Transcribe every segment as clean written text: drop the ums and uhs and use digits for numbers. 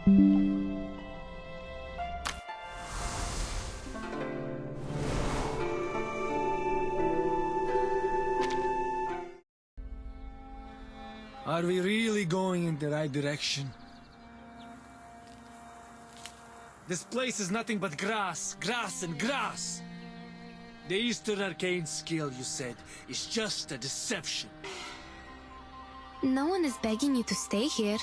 Are we really going in the right direction? This place is nothing but grass, grass and grass! The Eastern Arcane skill, you said, is just a deception. No one is begging you to stay here.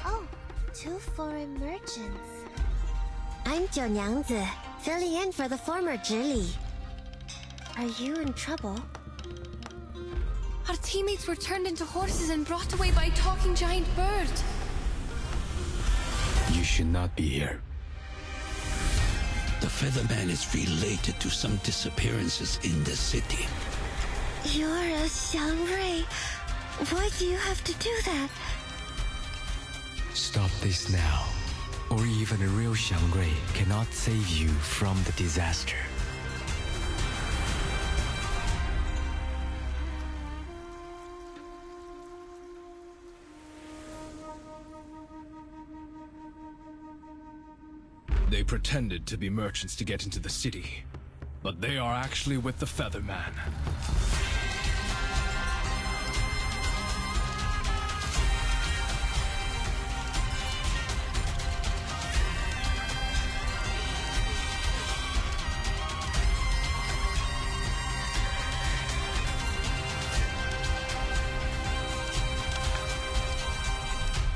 Oh, two foreign merchants. I'm 九娘子, filling in for the former Zhili. Are you in trouble? Our teammates were turned into horses and brought away by a talking giant bird. You should not be here. The Featherman is related to some disappearances in the city. You're a Xiangrui. Why do you have to do that? Stop this now, or even a real Xiangrui cannot save you from the disaster. They pretended to be merchants to get into the city, but they are actually with the Featherman.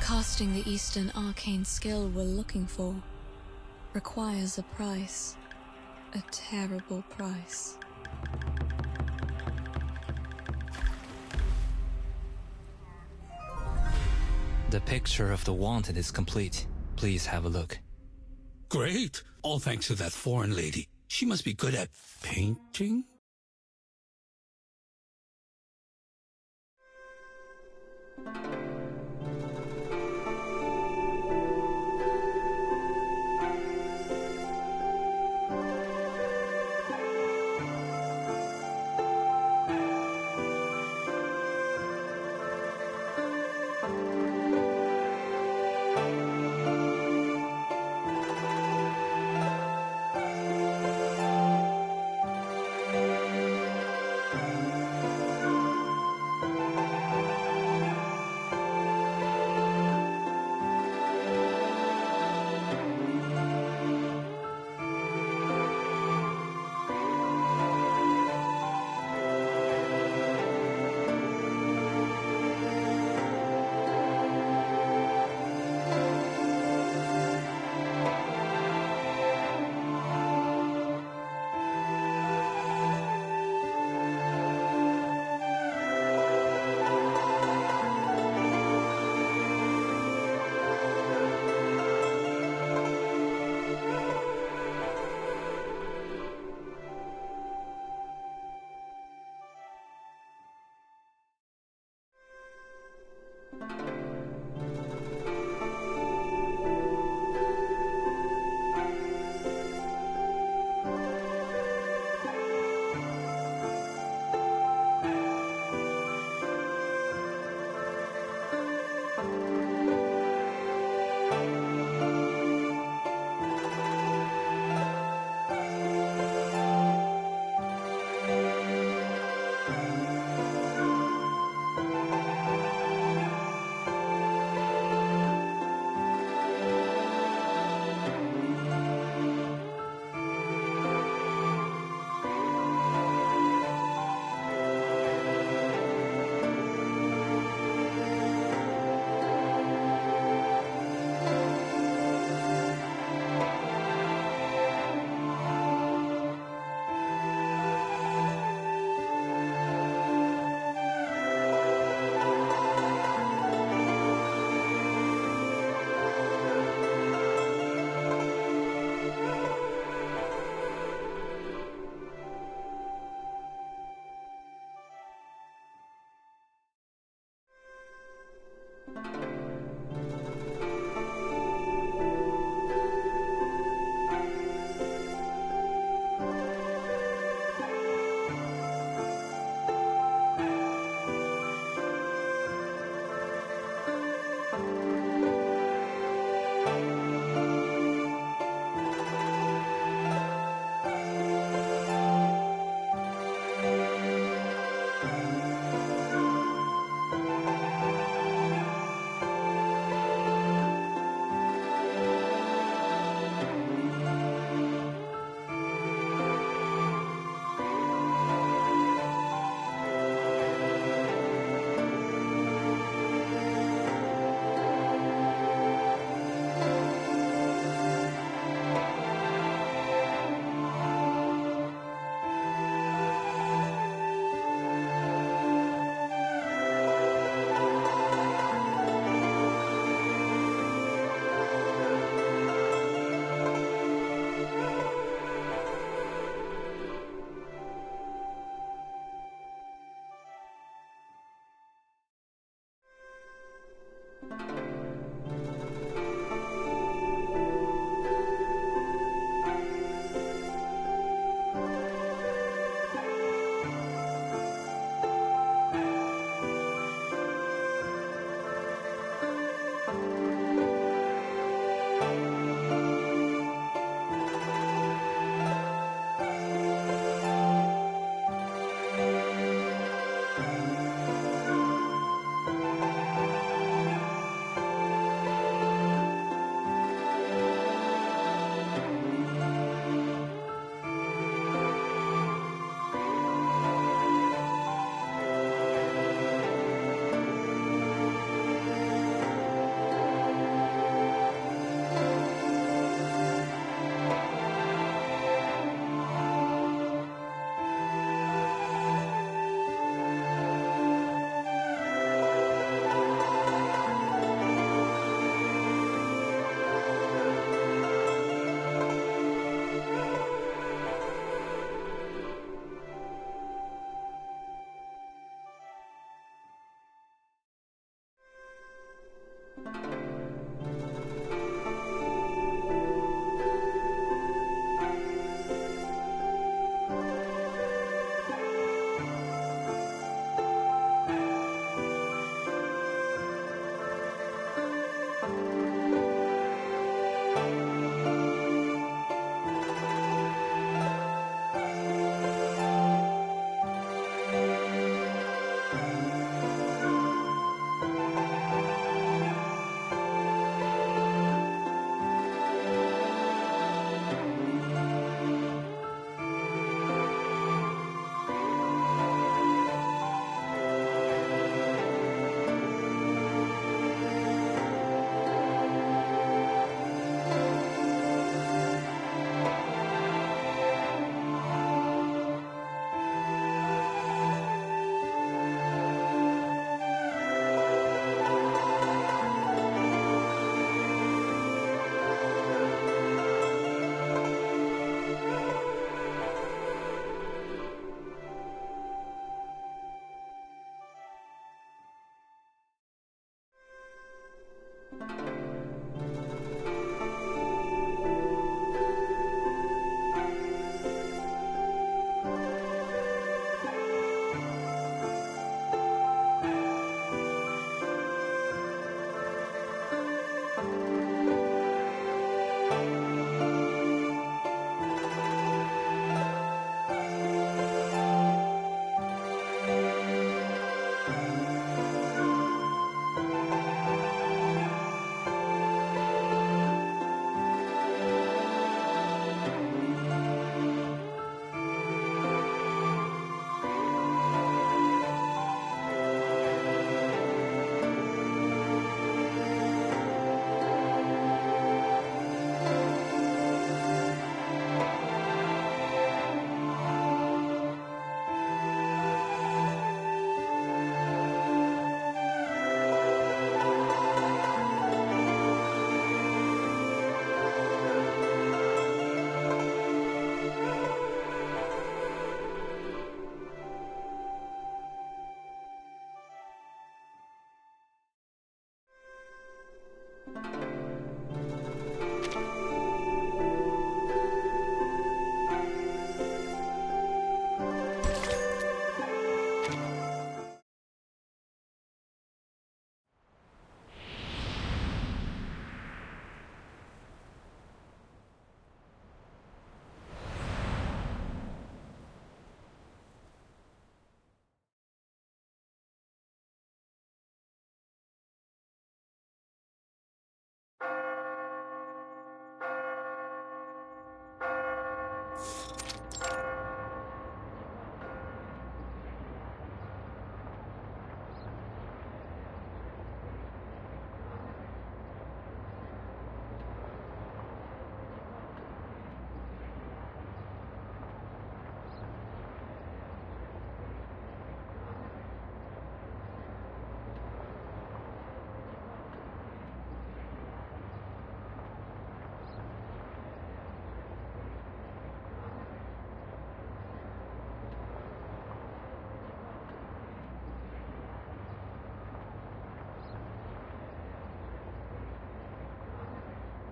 Casting the Eastern Arcane skill we're looking for requires a price. A terrible price. The picture of the wanted is complete. Please have a look. Great! All thanks to that foreign lady. She must be good at painting?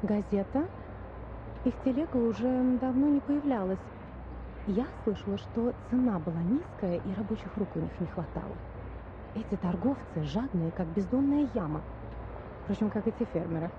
Газета? Их телега уже давно не появлялась. Я слышала, что цена была низкая и рабочих рук у них не хватало. Эти торговцы жадные, как бездонная яма. Впрочем, как и те фермеры.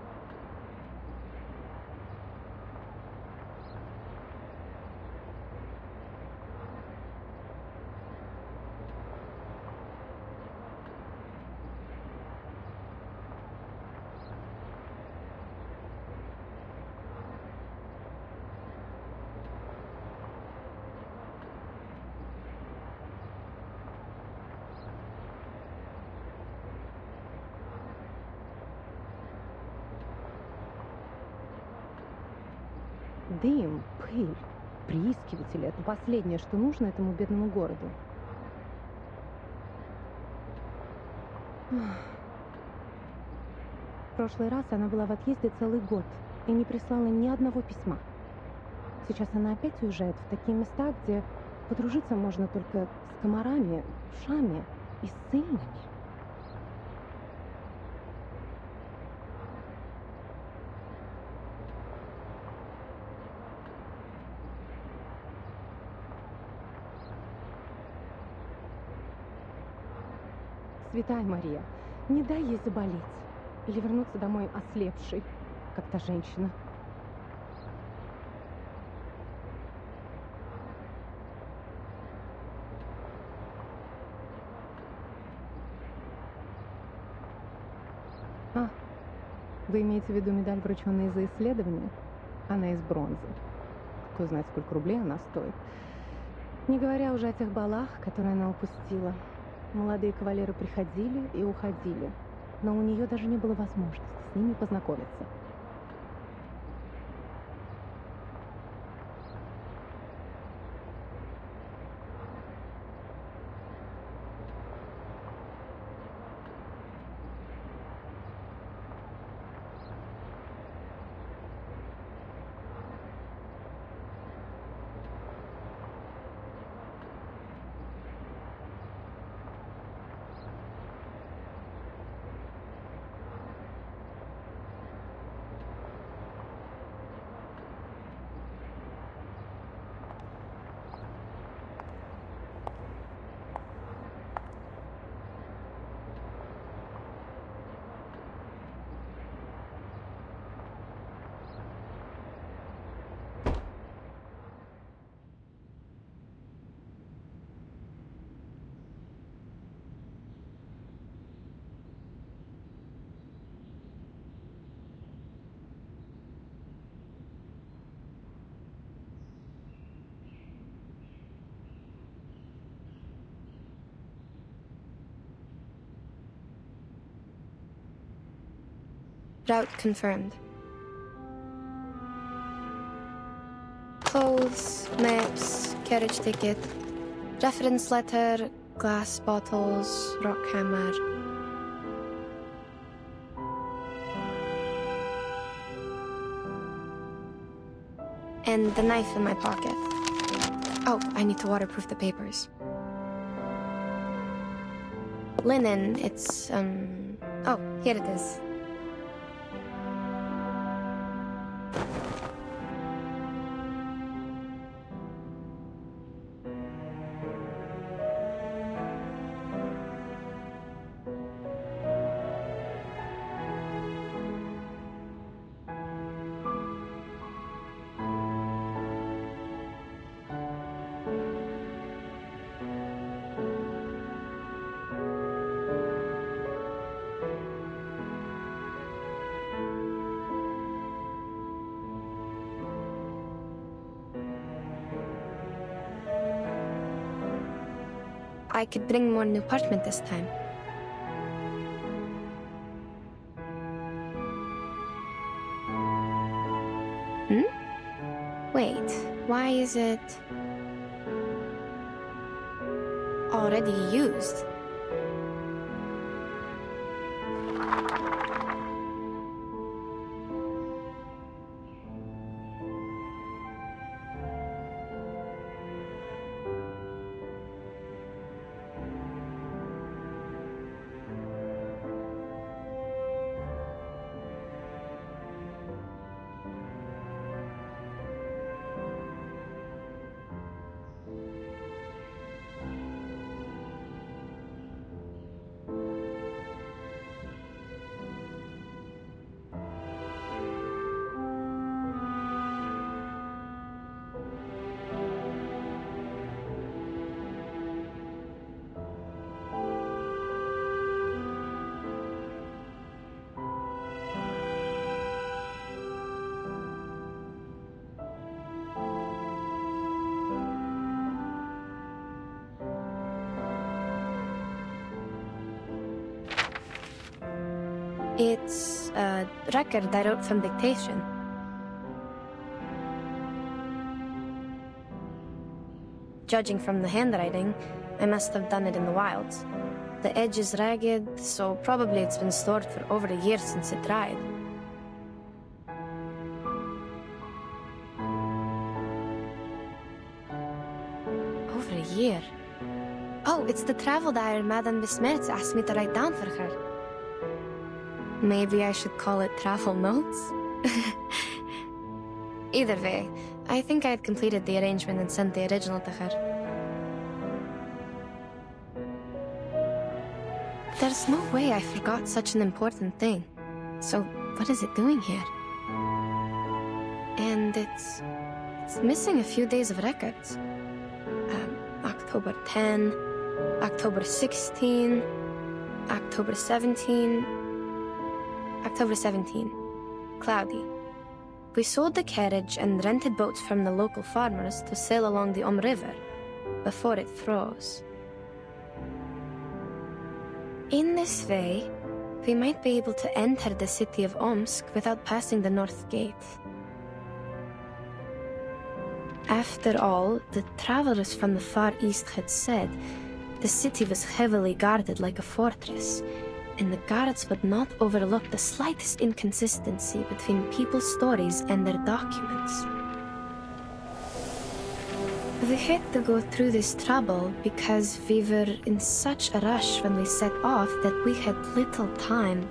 Дым, пыль, приискиватели — это последнее, что нужно этому бедному городу. В прошлый раз она была в отъезде целый год и не прислала ни одного письма. Сейчас она опять уезжает в такие места, где подружиться можно только с комарами, вшами и ссыльными. Святая Мария, не дай ей заболеть или вернуться домой ослепшей, как та женщина. А, вы имеете в виду медаль, врученную за исследование? Она из бронзы. Кто знает, сколько рублей она стоит. Не говоря уже о тех балах, которые она упустила. Молодые кавалеры приходили и уходили, но у нее даже не было возможности с ними познакомиться. Route confirmed. Clothes, maps, carriage ticket, reference letter, glass bottles, rock hammer. And the knife in my pocket. Oh, I need to waterproof the papers. Linen, it's, oh, here it is. I could bring more new parchment this time. Wait, why is it already used? It's a record I wrote from dictation. Judging from the handwriting, I must have done it in the wilds. The edge is ragged, so probably it's been stored for over a year since it dried. Over a year? Oh, it's the travel diary Madame Besmertz asked me to write down for her. Maybe I should call it travel notes? Either way, I think I had completed the arrangement and sent the original to her. There's no way I forgot such an important thing. So, what is it doing here? And it's missing a few days of records. October 10, October 16, October 17, October 17. Cloudy. We sold the carriage and rented boats from the local farmers to sail along the River before it froze. In this way, we might be able to enter the city of Omsk without passing the North Gate. After all, the travelers from the Far East had said the city was heavily guarded like a fortress, and the guards would not overlook the slightest inconsistency between people's stories and their documents. We had to go through this trouble because we were in such a rush when we set off that we had little time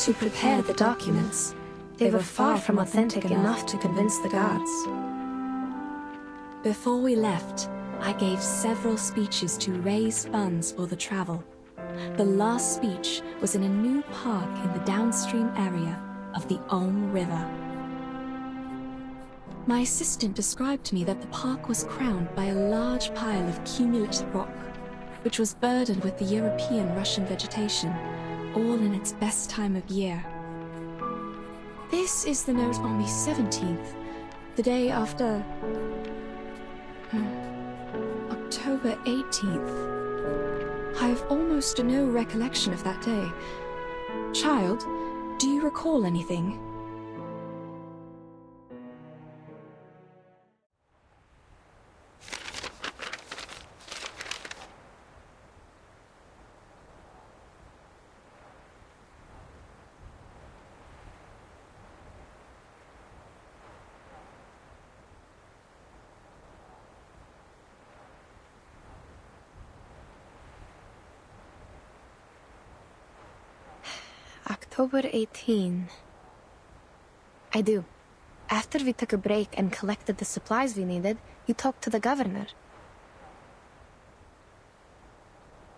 To prepare the documents, they were far from authentic enough to convince the guards. Before we left, I gave several speeches to raise funds for the travel. The last speech was in a new park in the downstream area of the River. My assistant described to me that the park was crowned by a large pile of cumulative rock, which was burdened with the European Russian vegetation, all in its best time of year. This is the note on the 17th, the day after October 18th. I have almost no recollection of that day. Child, do you recall anything? October 18. I do. After we took a break and collected the supplies we needed, you talked to the governor.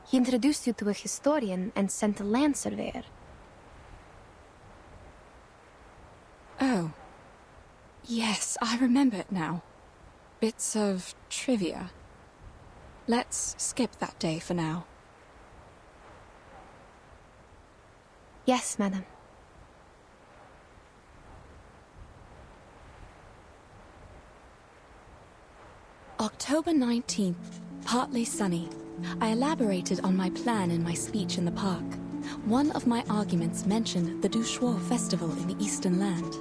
He introduced you to a historian and sent a land surveyor. Oh. Yes, I remember it now. Bits of trivia. Let's skip that day for now. Yes, madam. October 19th, partly sunny. I elaborated on my plan in my speech in the park. One of my arguments mentioned the Shuori festival in the Eastern Land.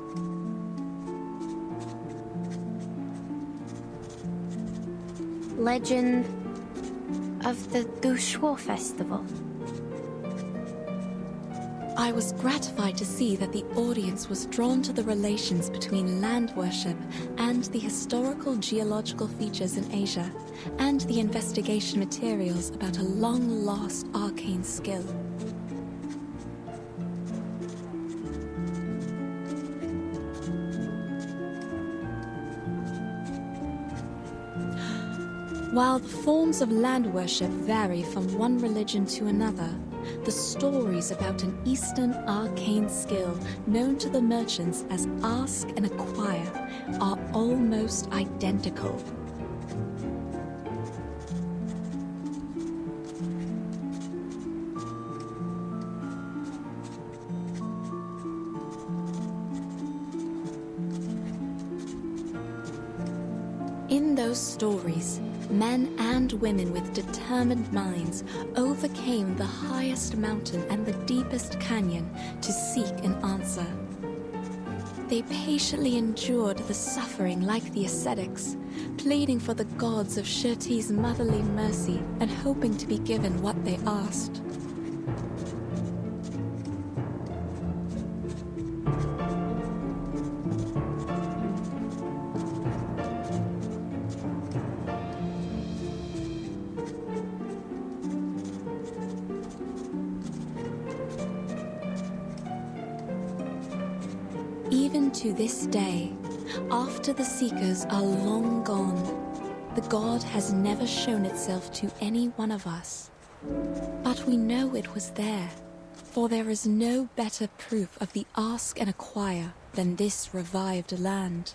Legend of the Shuori festival. I was gratified to see that the audience was drawn to the relations between land worship and the historical geological features in Asia, and the investigation materials about a long-lost arcane skill. While the forms of land worship vary from one religion to another, the stories about an Eastern arcane skill known to the merchants as Ask and Acquire are almost identical. In those stories, men and women with determined minds overcame the highest mountain and the deepest canyon to seek an answer. They patiently endured the suffering like the ascetics, pleading for the gods of Shuori's motherly mercy and hoping to be given what they asked. Even to this day, after the Seekers are long gone, the god has never shown itself to any one of us. But we know it was there, for there is no better proof of the ask and acquire than this revived land.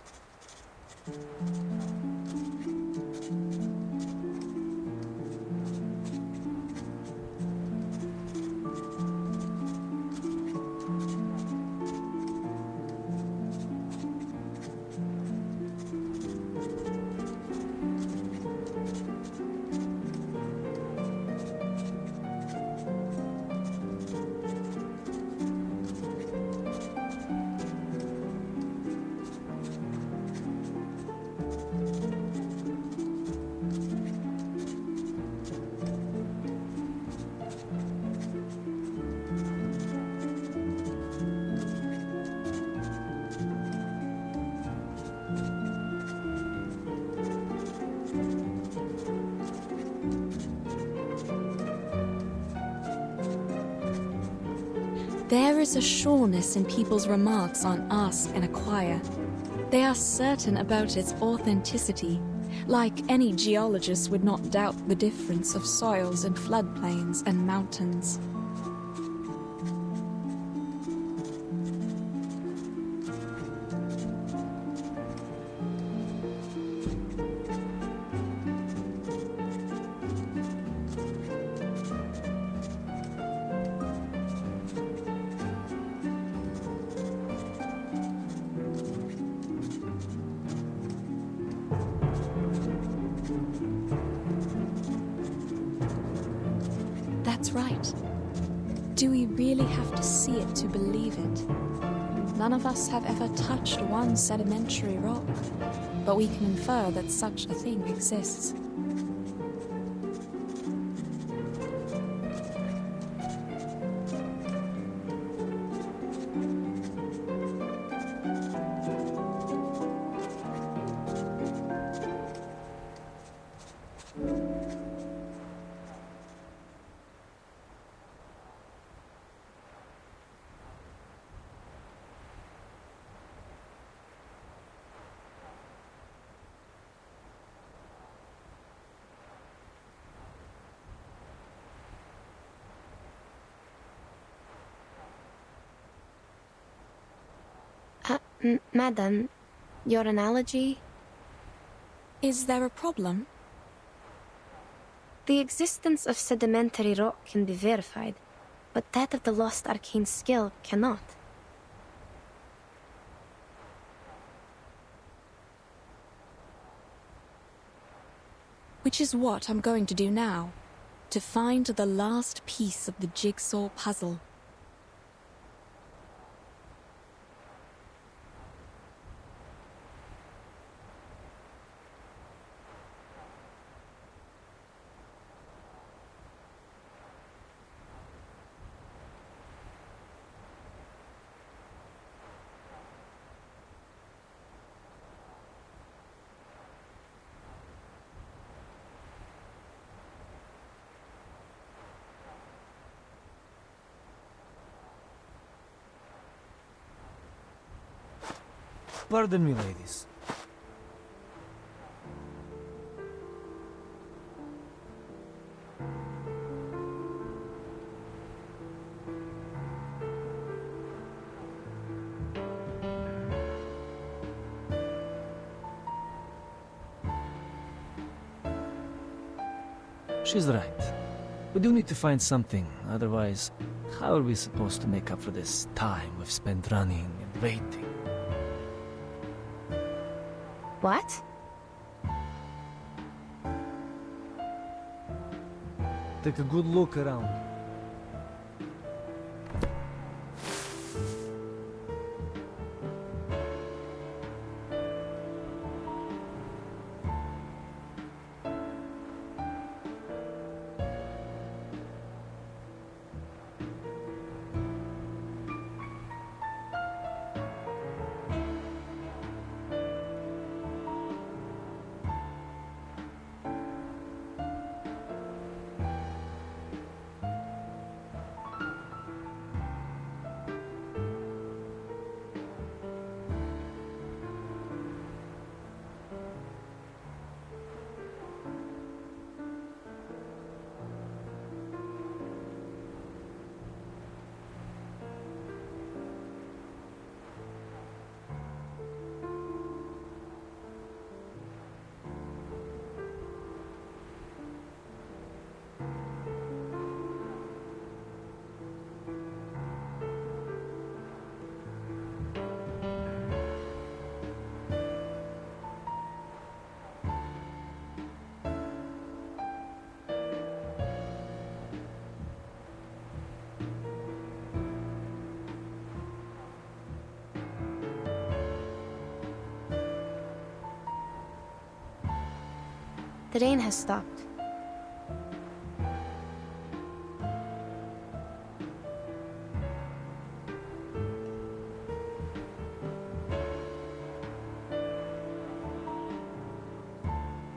There is a sureness in people's remarks on ask and acquire. They are certain about its authenticity, like any geologist would not doubt the difference of soils in floodplains and mountains. That's right. Do we really have to see it to believe it? None of us have ever touched one sedimentary rock, but we can infer that such a thing exists. Madam, your analogy? Is there a problem? The existence of sedimentary rock can be verified, but that of the lost arcane skill cannot. Which is what I'm going to do now, to find the last piece of the jigsaw puzzle. Pardon me, ladies. She's right. We do need to find something, otherwise, how are we supposed to make up for this time we've spent running and waiting? What? take a good look around. The rain has stopped.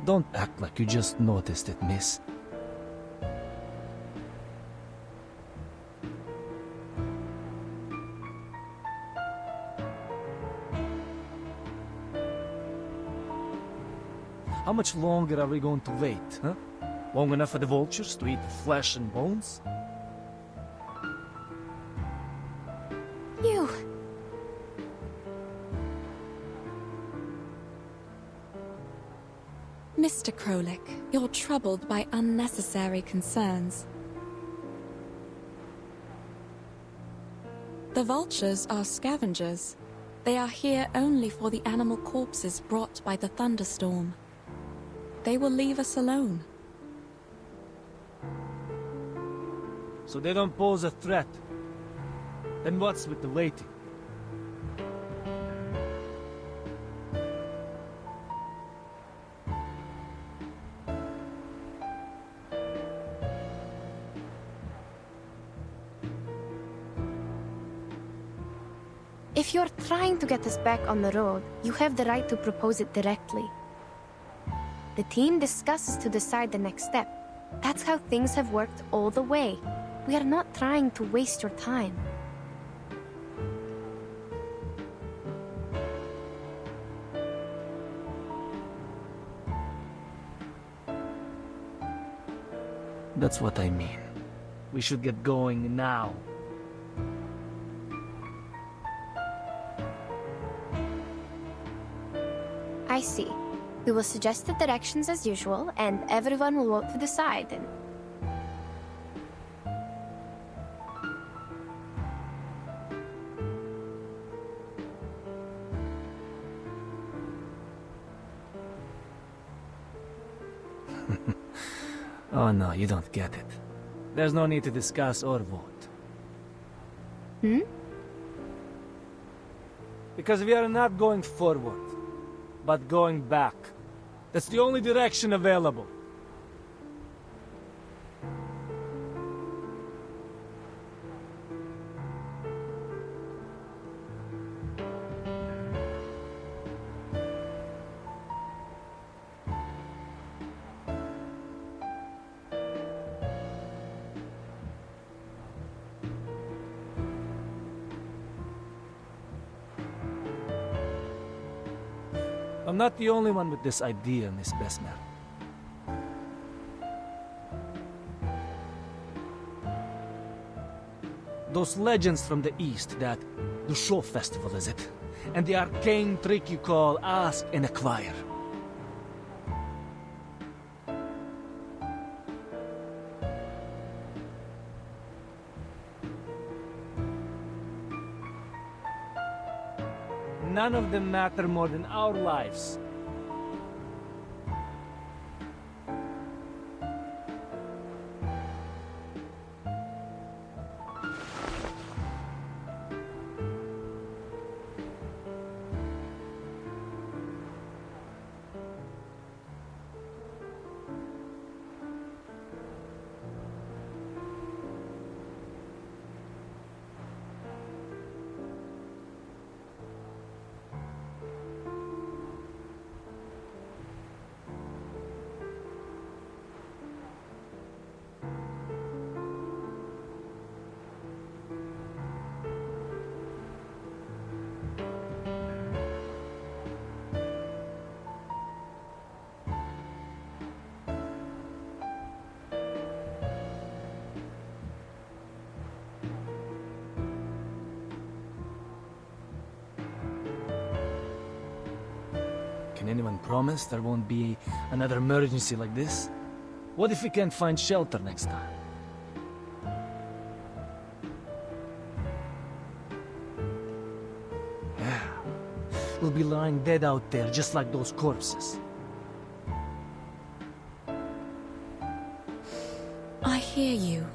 Don't act like you just noticed it, miss. How much longer are we going to wait, huh? Long enough for the vultures to eat flesh and bones? You! Mr. Krolik, you're troubled by unnecessary concerns. The vultures are scavengers. They are here only for the animal corpses brought by the thunderstorm. They will leave us alone. So they don't pose a threat. Then what's with the waiting? If you're trying to get us back on the road, you have the right to propose it directly. The team discusses to decide the next step. That's how things have worked all the way. We are not trying to waste your time. That's what I mean. We should get going now. I see. We will suggest the directions as usual, and everyone will vote to decide, and... Oh no, you don't get it. There's no need to discuss or vote. Hmm? Because we are not going forward, but going back. That's the only direction available. I'm not the only one with this idea, Miss Besmer. Those legends from the East, that the show festival, is it? And the arcane trick you call ask and acquire. None of them matter more than our lives. anyone promise there won't be another emergency like this? What if we can't find shelter next time? Yeah. We'll be lying dead out there just like those corpses. I hear you.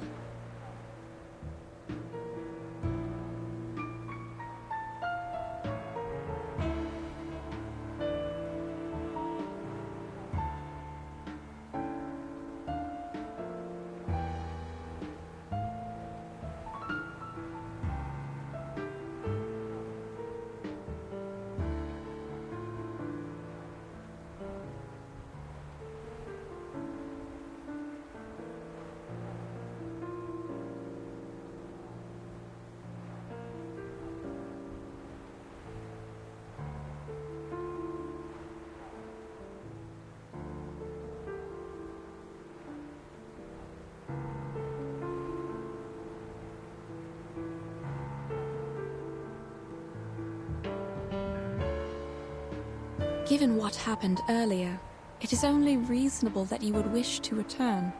Given what happened earlier, it is only reasonable that you would wish to return.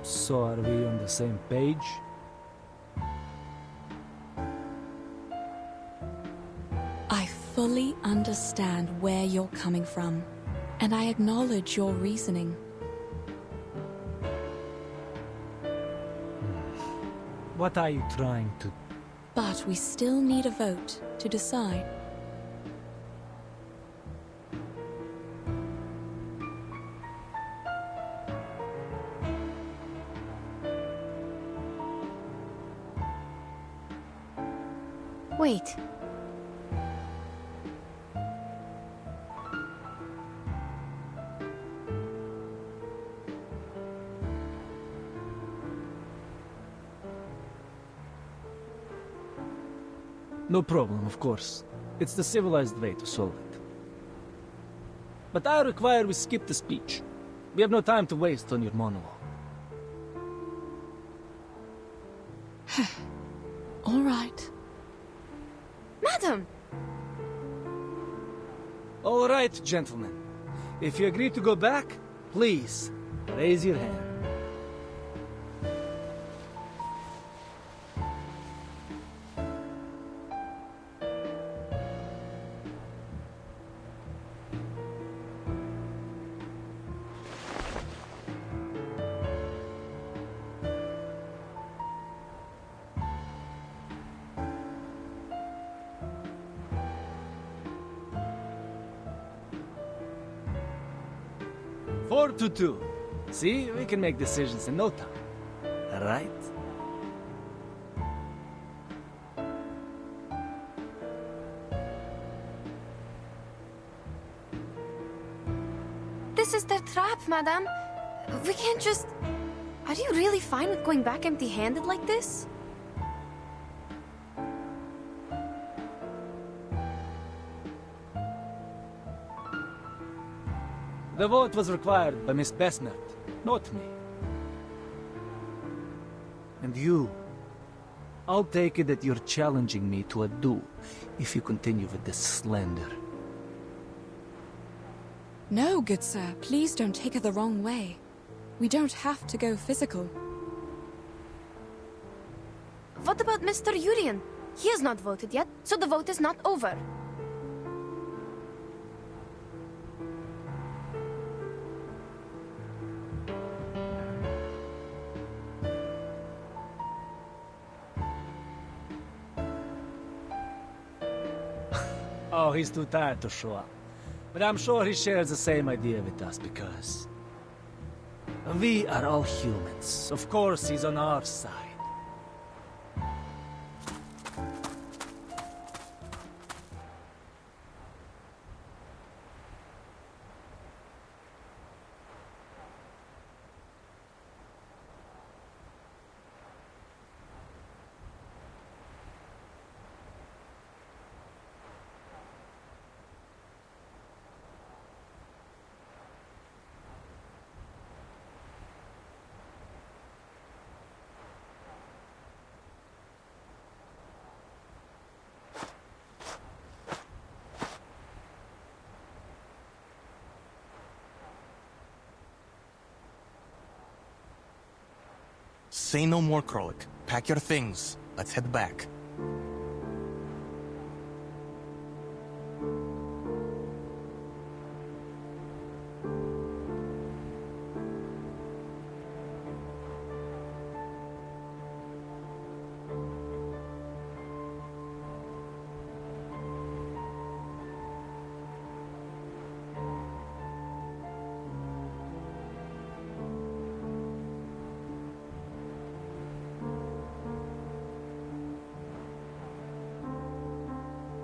So are we on the same page? I fully understand where you're coming from, and I acknowledge your reasoning. What are you trying to... But we still need a vote to decide. Wait. No problem, of course. It's the civilized way to solve it. But I require we skip the speech. We have no time to waste on your monologue. All right. Madam! All right, gentlemen. If you agree to go back, please, raise your hand. Four to two. See, we can make decisions in no time. Right? This is the trap, madam. We can't just... Are you really fine with going back empty-handed like this? The vote was required by Miss Besnard. not me. And you, I'll take it that you're challenging me to a duel if you continue with this slander. No, good sir, please don't take it the wrong way. We don't have to go physical. What about Mr. Yurian? He has not voted yet, so the vote is not over. Oh, he's too tired to show up. But I'm sure he shares the same idea with us because we are all humans. Of course, he's on our side. Say no more, Krolik. Pack your things. Let's head back.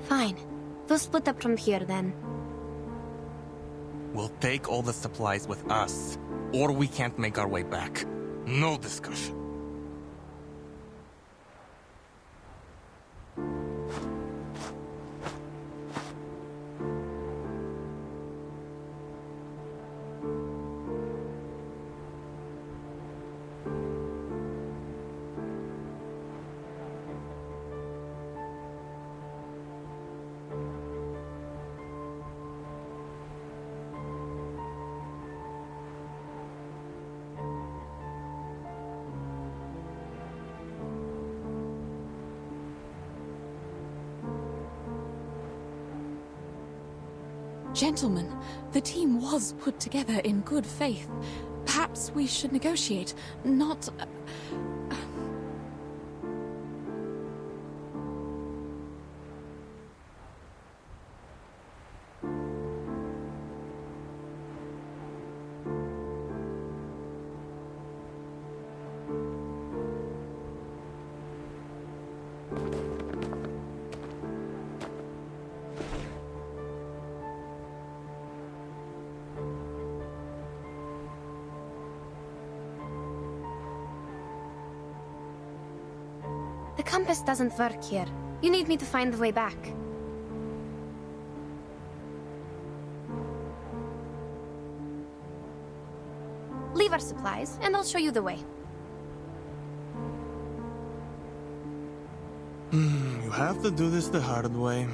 Fine. We'll split up from here then. We'll take all the supplies with us, or we can't make our way back. No discussion. Gentlemen, the team was put together in good faith. Perhaps we should negotiate, not... The compass doesn't work here. You need me to find the way back. Leave our supplies, and I'll show you the way. You have to do this the hard way.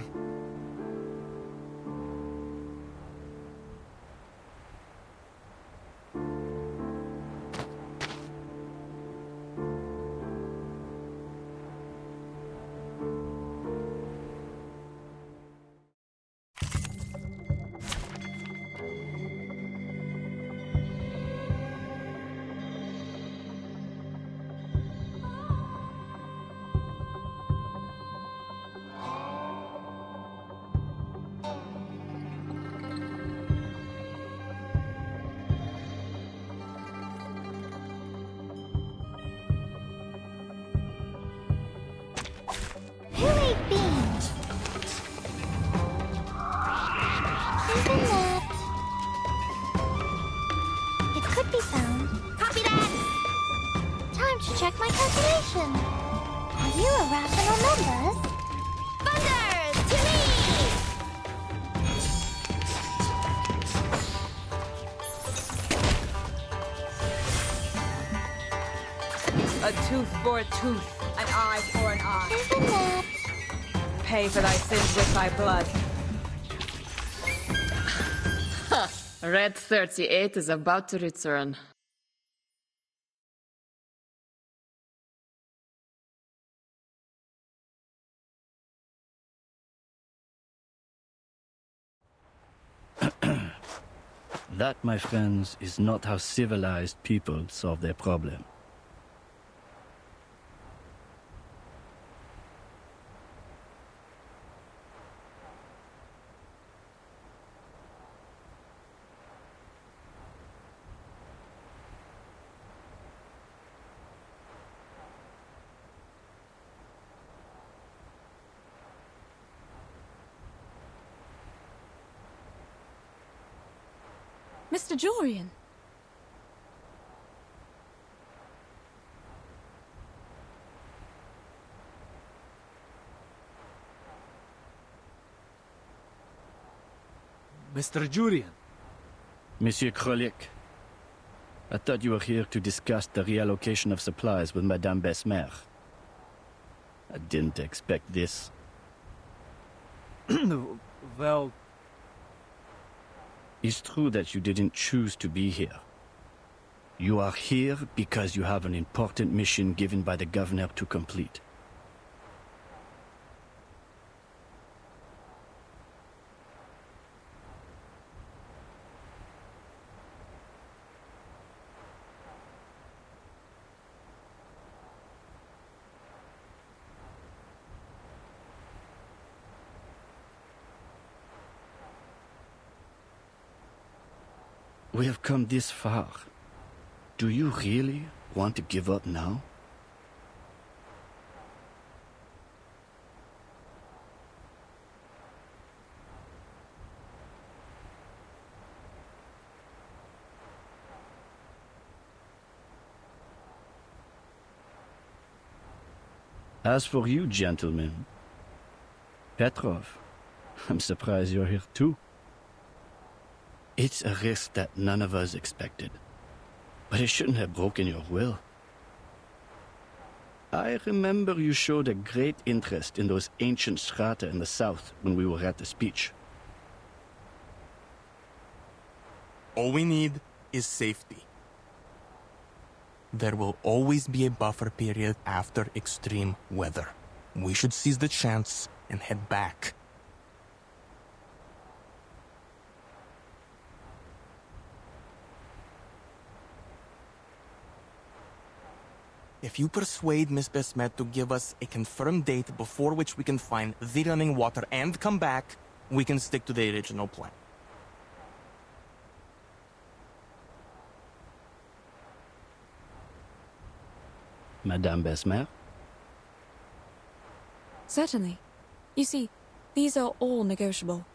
tooth for a tooth, an eye for an eye. Pay for thy sins with thy blood. Red 38 is about to return. That, my friends, is not how civilized people solve their problem. Mr. Jorian! Mr. Jurian. Monsieur Krolik, I thought you were here to discuss the reallocation of supplies with Madame Besmer. I didn't expect this. Well... It's true that you didn't choose to be here. You are here because you have an important mission given by the governor to complete. We have come this far. Do you really want to give up now? As for you, gentlemen, Petrov, I'm surprised you're here too. It's a risk that none of us expected, but it shouldn't have broken your will. I remember you showed a great interest in those ancient strata in the south when we were at the speech. All we need is safety. There will always be a buffer period after extreme weather. We should seize the chance and head back. If you persuade Miss Besmet to give us a confirmed date before which we can find the running water and come back, we can stick to the original plan. Madame Besmer? Certainly. You see, these are all negotiable.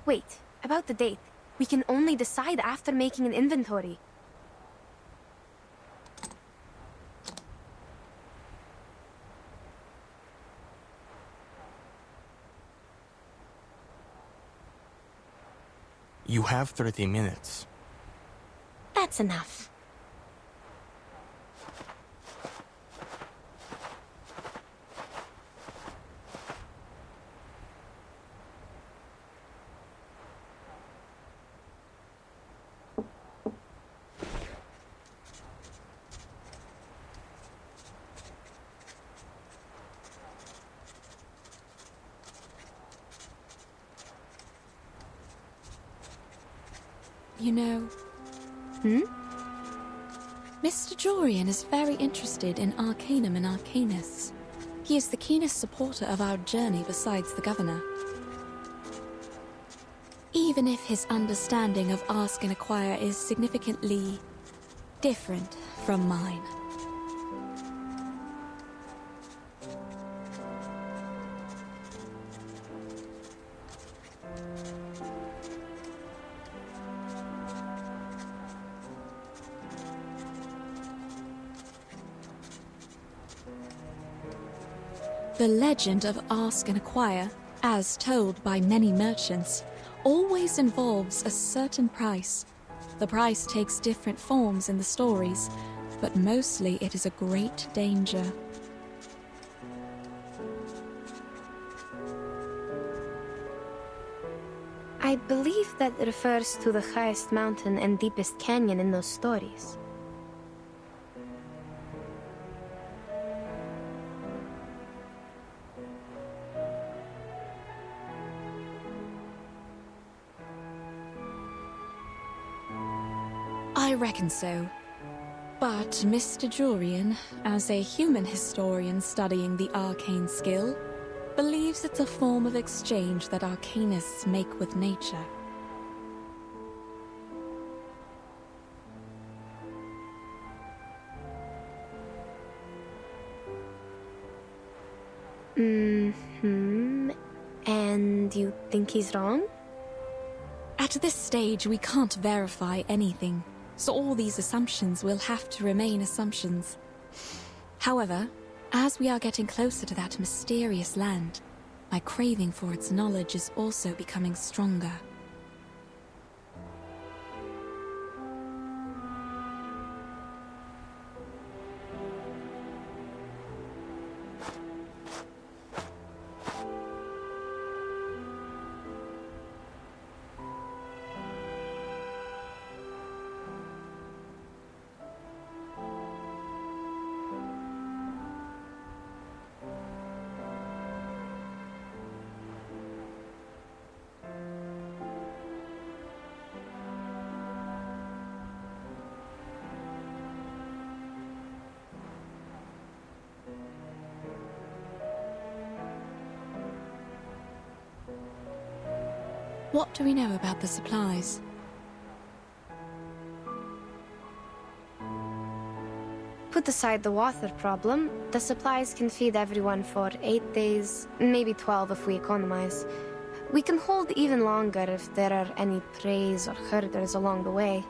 Wait, about the date. We can only decide after making an inventory. You have 30 minutes. That's enough. You know... Mr. Jorian is very interested in Arcanum and Arcanists. He is the keenest supporter of our journey besides the governor. Even if his understanding of Ask and Acquire is significantly different from mine. The legend of Ask and Acquire, as told by many merchants, always involves a certain price. the price takes different forms in the stories, but mostly it is a great danger. I believe that refers to the highest mountain and deepest canyon in those stories. I reckon so. But Mr. Jurian, as a human historian studying the arcane skill, believes it's a form of exchange that arcanists make with nature. And you think he's wrong? At this stage, we can't verify anything, so all these assumptions will have to remain assumptions. However, as we are getting closer to that mysterious land, my craving for its knowledge is also becoming stronger. What do we know about the supplies? Put aside the water problem, the supplies can feed everyone for 8 days, maybe 12 if we economize. We can hold even longer if there are any preys or herders along the way.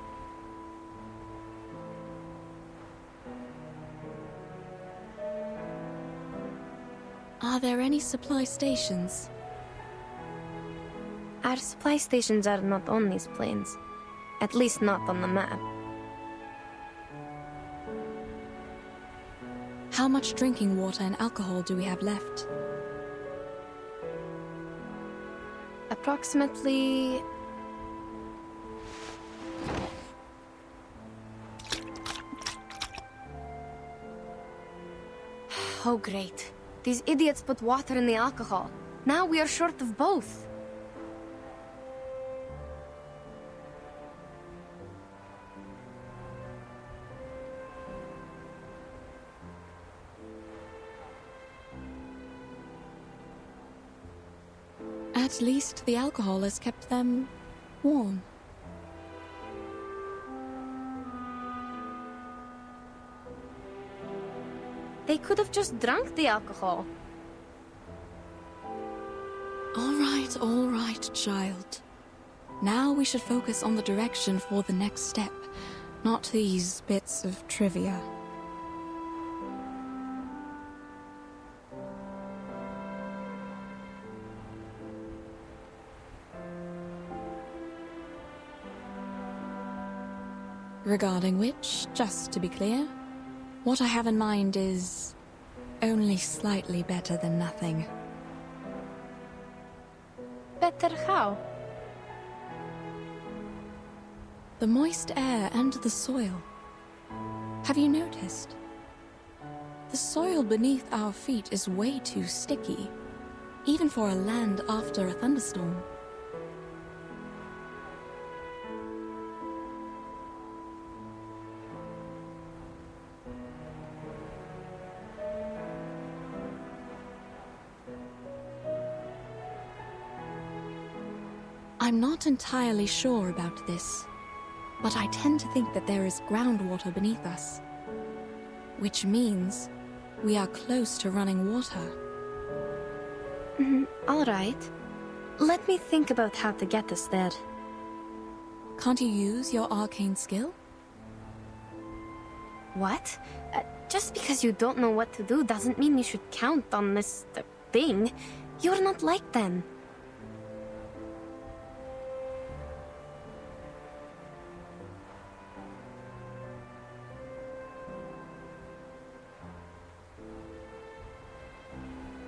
Are there any supply stations? Our supply stations are not on these plains. At least not on the map. How much drinking water and alcohol do we have left? Approximately... Oh great. These idiots put water in the alcohol. Now we are short of both. At least the alcohol has kept them warm. They could have just drunk the alcohol. All right, child. Now we should focus on the direction for the next step, not these bits of trivia. Regarding which, just to be clear, what I have in mind is only slightly better than nothing. Better how? The moist air and the soil. Have you noticed? The soil beneath our feet is way too sticky, even for a land after a thunderstorm. I'm not entirely sure about this, but I tend to think that there is groundwater beneath us. Which means we are close to running water. All right. Let me think about how to get us there. Can't you use your arcane skill? What? Just because you don't know what to do doesn't mean you should count on this thing. You're not like them.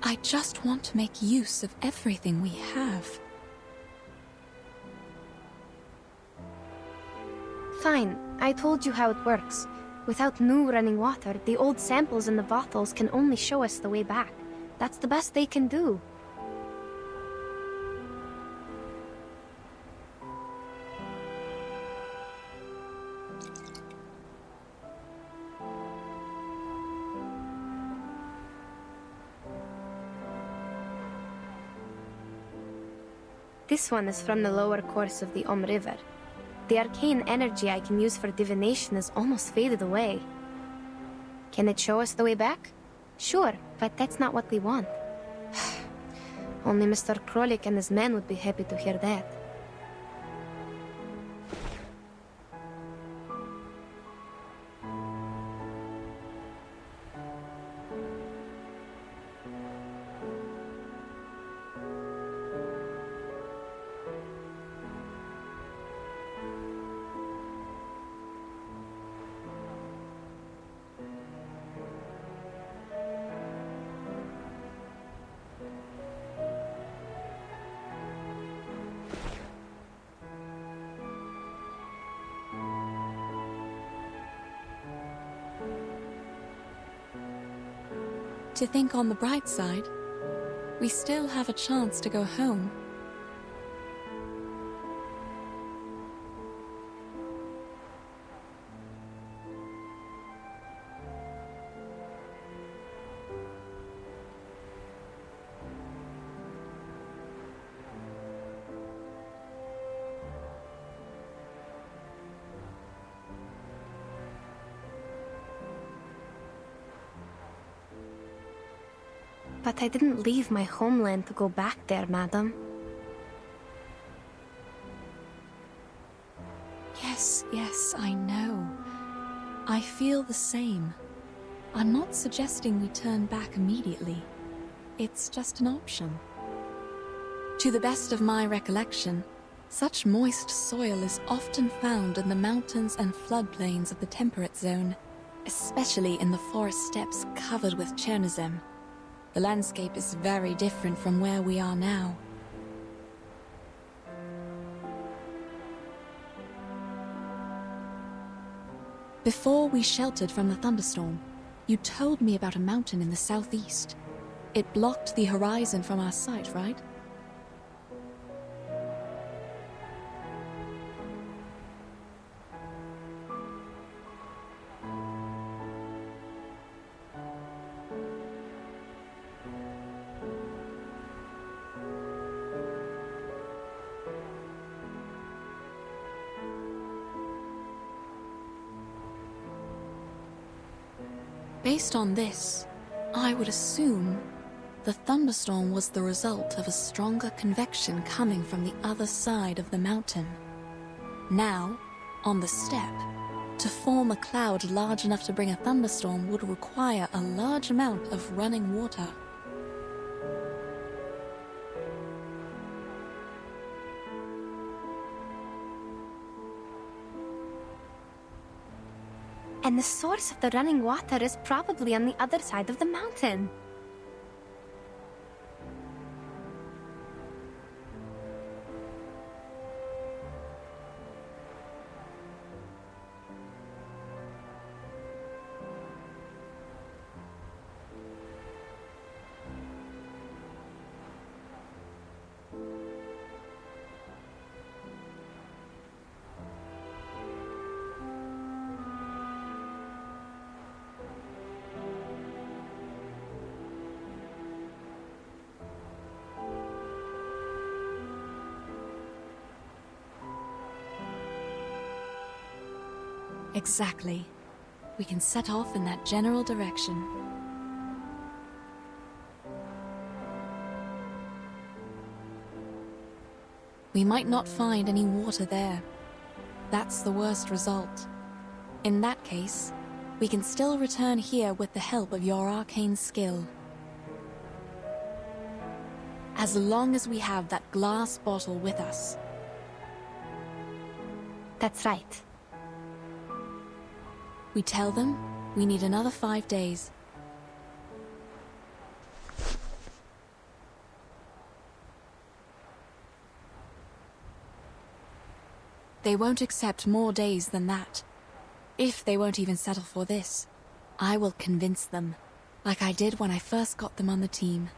I just want to make use of everything we have. Fine, I told you how it works. Without new running water, the old samples in the bottles can only show us the way back. That's the best they can do. This one is from the lower course of the River. The arcane energy I can use for divination is almost faded away. Can it show us the way back? Sure, but that's not what we want. Only Mr. Krolik and his men would be happy to hear that. To think on the bright side, we still have a chance to go home. But I didn't leave my homeland to go back there, madam. Yes, I know. I feel the same. I'm not suggesting we turn back immediately. It's just an option. To the best of my recollection, such moist soil is often found in the mountains and floodplains of the temperate zone, especially in the forest steppes covered with Chernozem. The landscape is very different from where we are now. Before we sheltered from the thunderstorm, you told me about a mountain in the southeast. It blocked the horizon from our sight, right? Based on this, I would assume the thunderstorm was the result of a stronger convection coming from the other side of the mountain. Now, on the steppe, to form a cloud large enough to bring a thunderstorm would require a large amount of running water. And the source of the running water is probably on the other side of the mountain. Exactly. We can set off in that general direction. We might not find any water there. That's the worst result. In that case, we can still return here with the help of your arcane skill. As long as we have that glass bottle with us. That's right. We tell them we need another 5 days. They won't accept more days than that. If they won't even settle for this, I will convince them, like I did when I first got them on the team.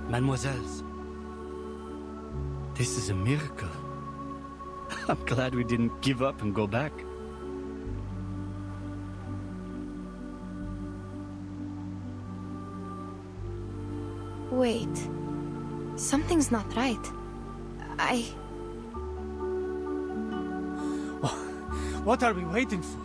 Mademoiselles, this is a miracle. I'm glad we didn't give up and go back. Wait. Something's not right. What are we waiting for?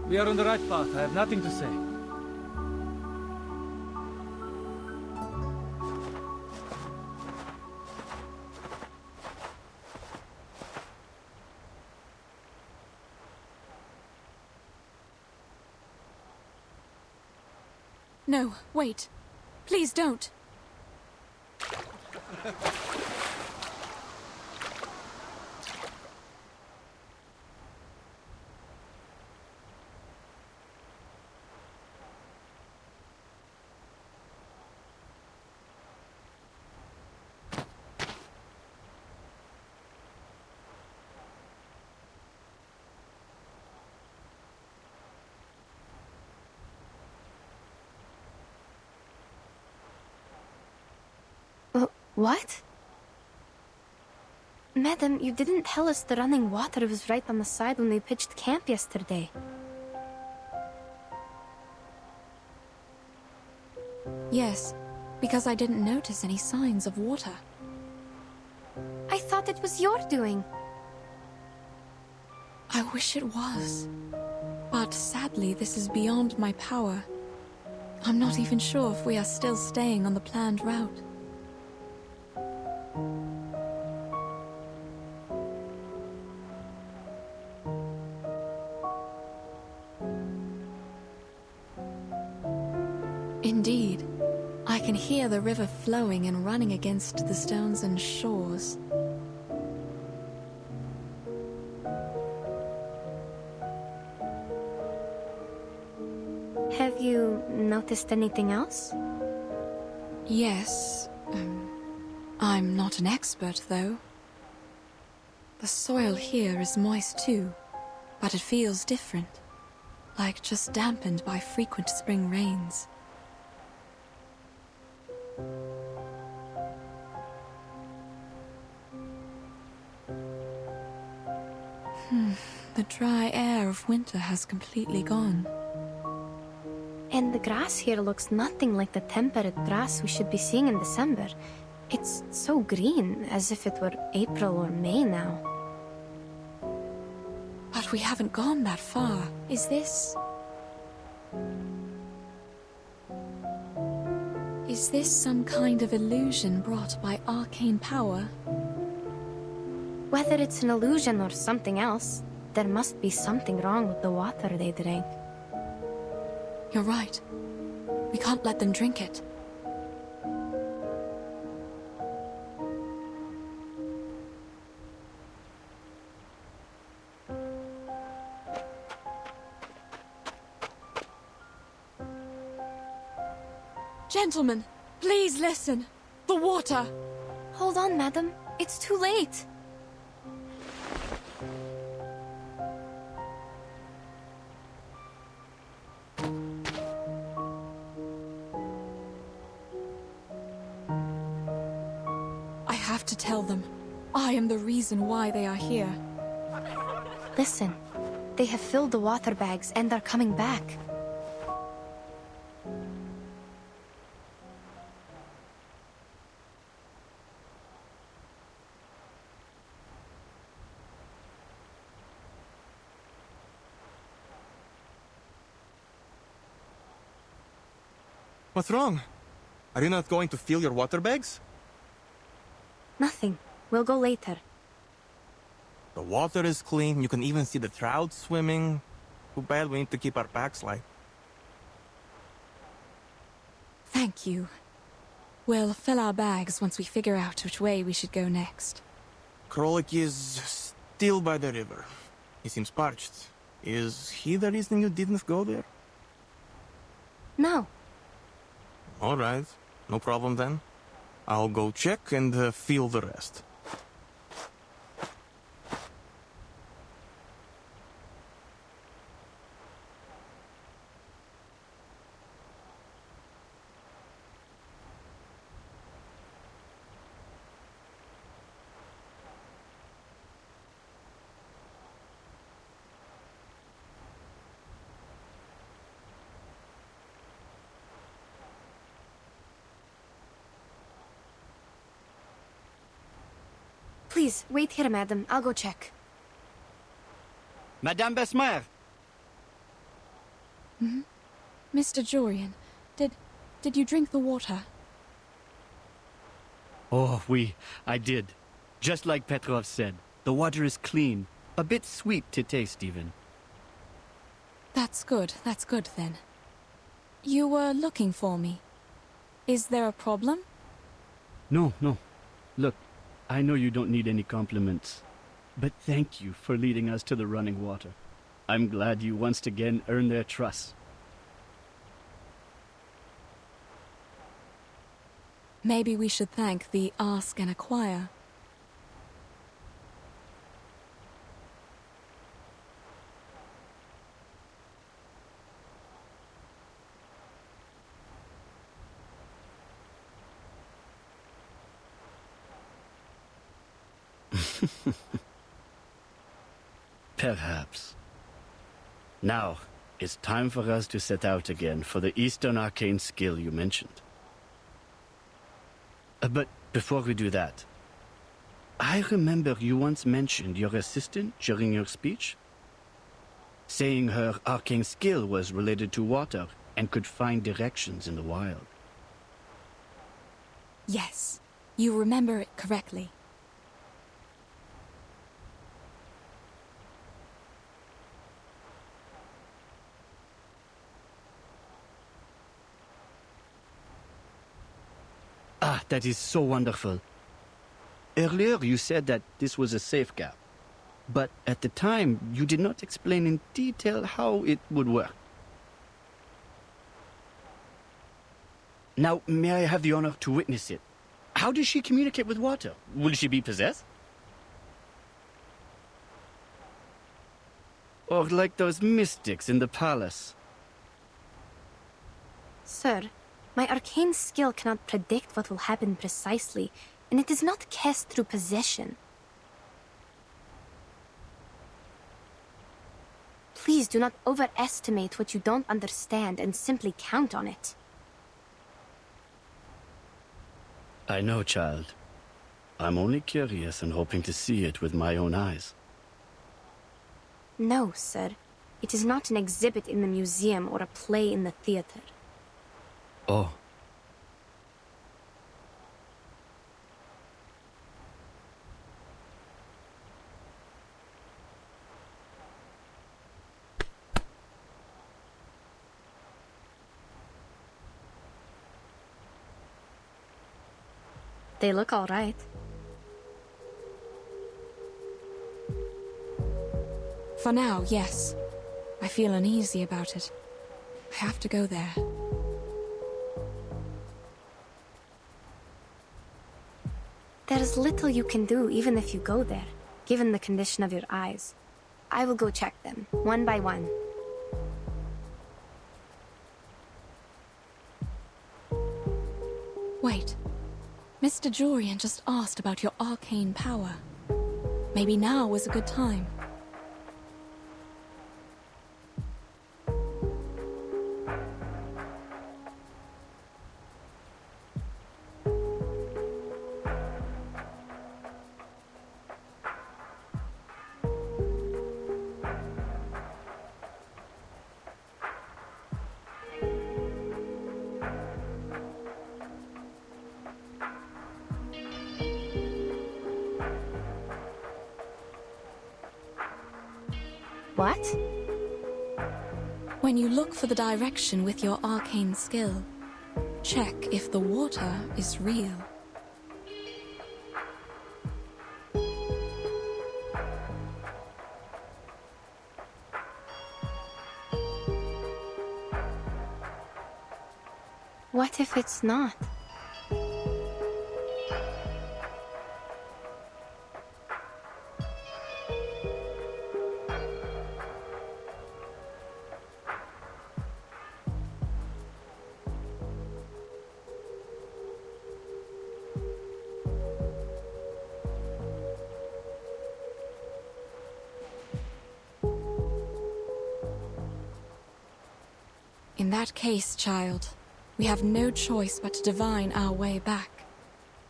We are on the right path. I have nothing to say. No, wait. Please don't. What? Madam, you didn't tell us the running water was right on the side when we pitched camp yesterday. Yes, because I didn't notice any signs of water. I thought it was your doing. I wish it was. But sadly, this is beyond my power. I'm not even sure if we are still staying on the planned route. Indeed, I can hear the river flowing and running against the stones and shores. Have you noticed anything else? Yes. I'm not an expert, though. The soil here is moist too, but it feels different. Like just dampened by frequent spring rains. The dry air of winter has completely gone. And the grass here looks nothing like the temperate grass we should be seeing in December. It's so green, as if it were April or May now. But we haven't gone that far. Is this... Is this some kind of illusion brought by arcane power? Whether it's an illusion or something else, there must be something wrong with the water they drank. You're right. We can't let them drink it. Gentlemen, please listen. The water! Hold on, madam. It's too late. I have to tell them. I am the reason why they are here. Listen. They have filled the water bags and are coming back. What's wrong? Are you not going to fill your water bags? Nothing. We'll go later. The water is clean, you can even see the trout swimming. Too bad we need to keep our packs light. Thank you. We'll fill our bags once we figure out which way we should go next. Krolik is still by the river. He seems parched. Is he the reason you didn't go there? No. Alright, no problem then. I'll go check and feel the rest. Please, wait here, madam. I'll go check. Madame Besmer! Mr. Jorian, did you drink the water? Oh, I did. Just like Petrov said, the water is clean. A bit sweet to taste, even. That's good then. You were looking for me. Is there a problem? No. Look, I know you don't need any compliments, but thank you for leading us to the running water. I'm glad you once again earned their trust. Maybe we should thank the Ask and Acquire. Perhaps. Now, it's time for us to set out again for the Eastern Arcane skill you mentioned. But before we do that, I remember you once mentioned your assistant during your speech, saying her arcane skill was related to water and could find directions in the wild. Yes, you remember it correctly. Ah, that is so wonderful. Earlier you said that this was a safe gap, but at the time you did not explain in detail how it would work. Now, may I have the honor to witness it? How does she communicate with water? Will she be possessed? Or like those mystics in the palace? Sir, my arcane skill cannot predict what will happen precisely, and it is not cast through possession. Please do not overestimate what you don't understand and simply count on it. I know, child. I'm only curious and hoping to see it with my own eyes. No, sir. It is not an exhibit in the museum or a play in the theater. Oh. They look all right. For now, yes. I feel uneasy about it. I have to go there. There's little you can do even if you go there, given the condition of your eyes. I will go check them, one by one. Wait. Mr. Jorian just asked about your arcane power. Maybe now was a good time. What? When you look for the direction with your arcane skill, check if the water is real. What if it's not? In that case, child, we have no choice but to divine our way back,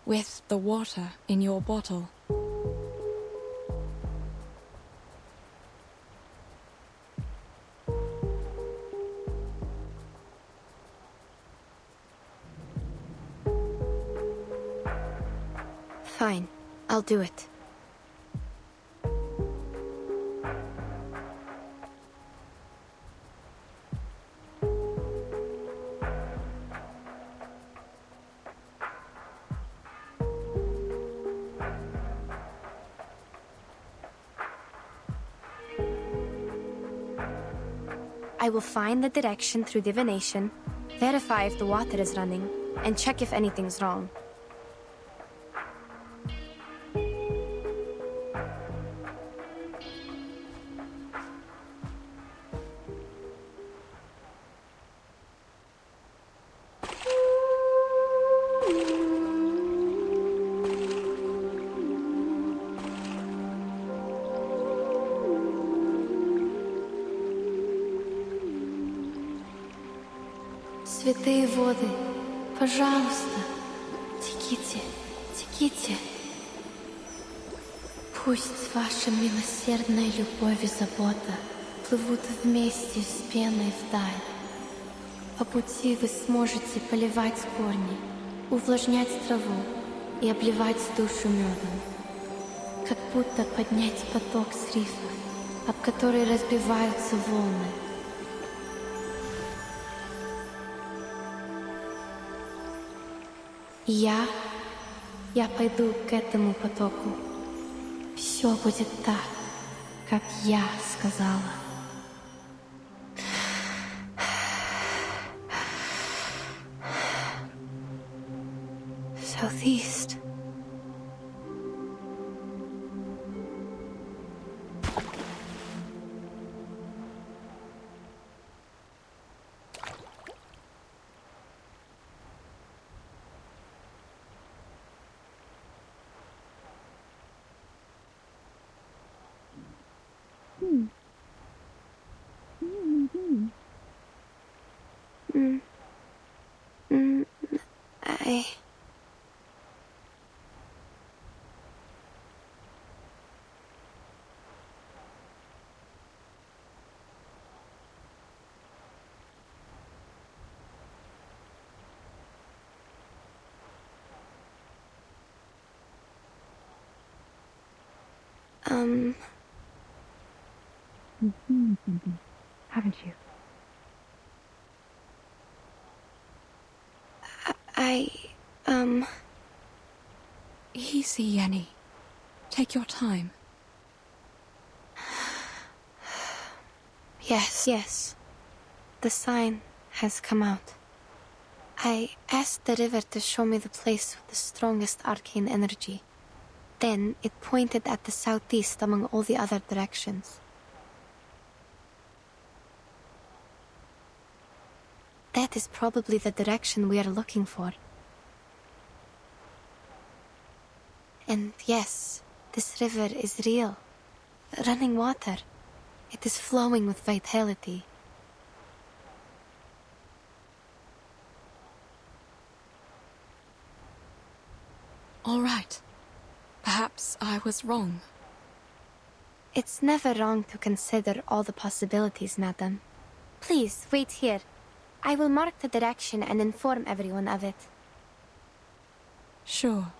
with the water in your bottle. Fine, I'll do it. I will find the direction through divination, verify if the water is running, and check if anything's wrong. Святые воды, пожалуйста, теките, теките. Пусть ваша милосердная любовь и забота плывут вместе с пеной вдаль. По пути вы сможете поливать корни, увлажнять траву и обливать душу медом. Как будто поднять поток с рифа, об который разбиваются волны. Я пойду к этому потоку. Все будет так, как я сказала. I... You've seen something, haven't you? Easy, Yenny. Take your time. Yes. The sign has come out. I asked the river to show me the place with the strongest arcane energy. Then it pointed at the southeast among all the other directions. That is probably the direction we are looking for. And yes, this river is real. Running water. It is flowing with vitality. All right. Perhaps I was wrong. It's never wrong to consider all the possibilities, madam. Please, wait here. I will mark the direction and inform everyone of it. Sure.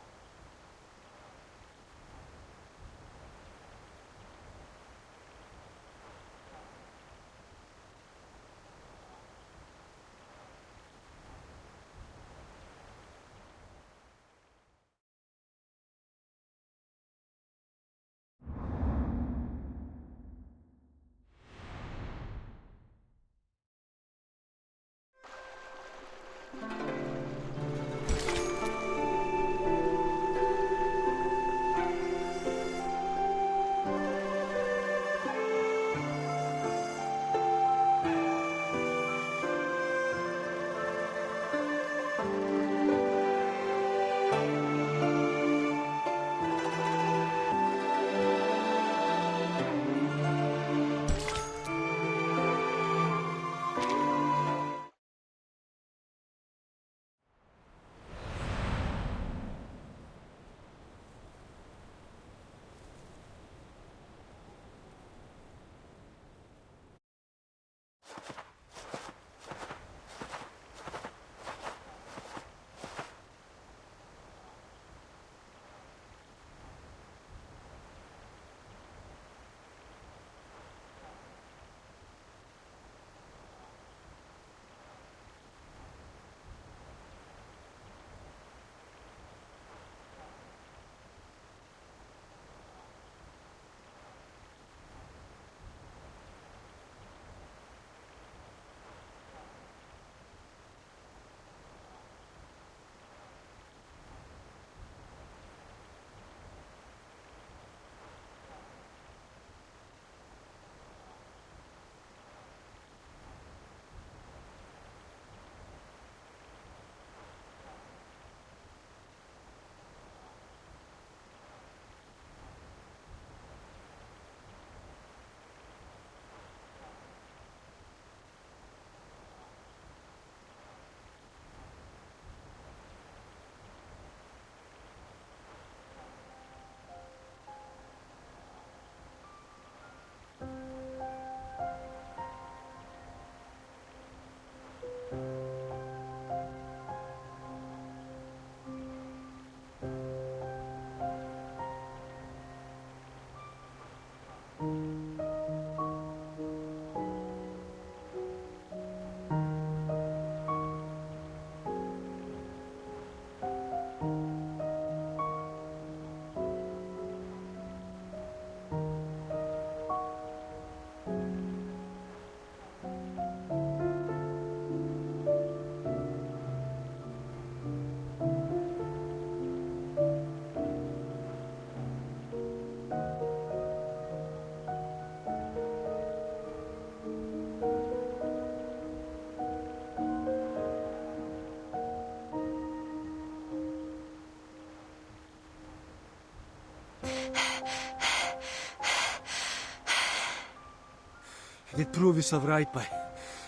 Did prove yourself right by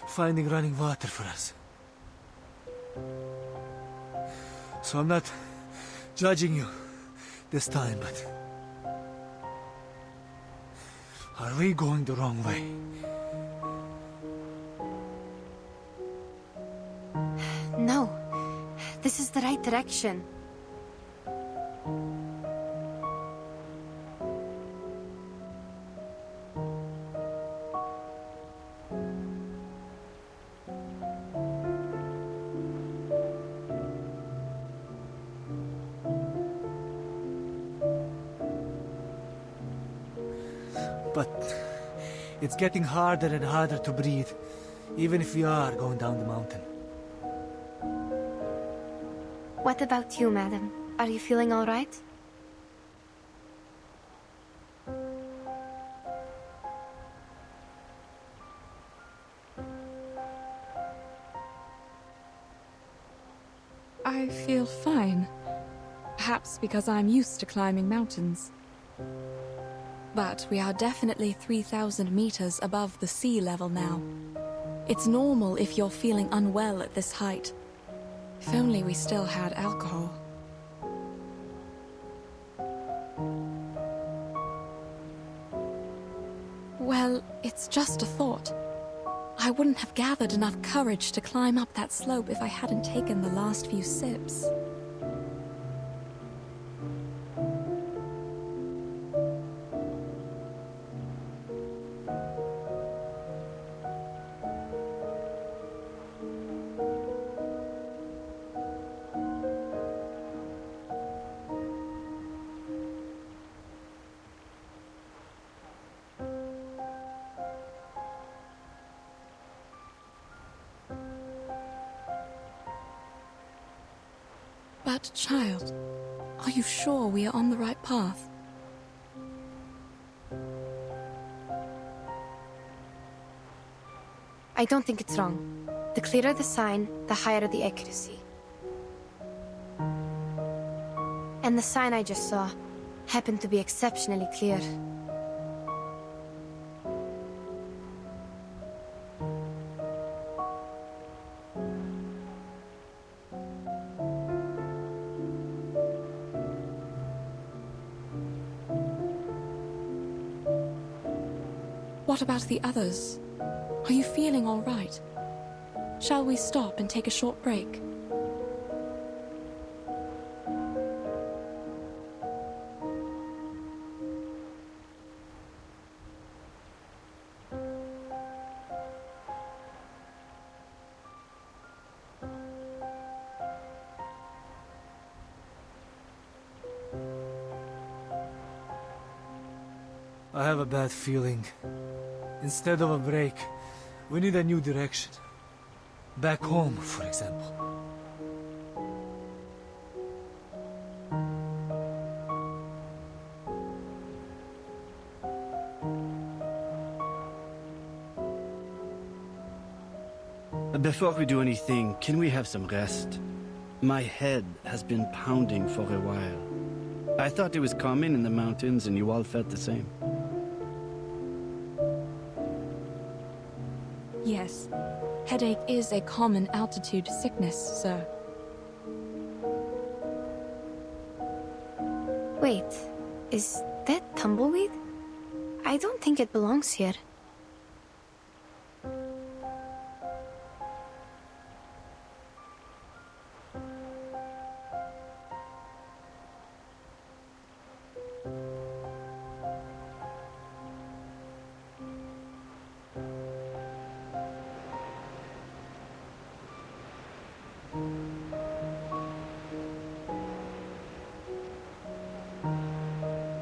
finding running water for us. So I'm not judging you this time, but... are we going the wrong way? No. This is the right direction. But it's getting harder and harder to breathe, even if we are going down the mountain. What about you, madam? Are you feeling all right? I feel fine. Perhaps because I'm used to climbing mountains. But we are definitely 3,000 meters above the sea level now. It's normal if you're feeling unwell at this height. If only we still had alcohol. Well, it's just a thought. I wouldn't have gathered enough courage to climb up that slope if I hadn't taken the last few sips. But, child, are you sure we are on the right path? I don't think it's wrong. The clearer the sign, the higher the accuracy. And the sign I just saw happened to be exceptionally clear. What about the others? Are you feeling all right? Shall we stop and take a short break? I have a bad feeling. Instead of a break, we need a new direction. Back home, for example. Before we do anything, can we have some rest? My head has been pounding for a while. I thought it was common in the mountains and you all felt the same. Yes. Headache is a common altitude sickness, sir. Wait, is that tumbleweed? I don't think it belongs here.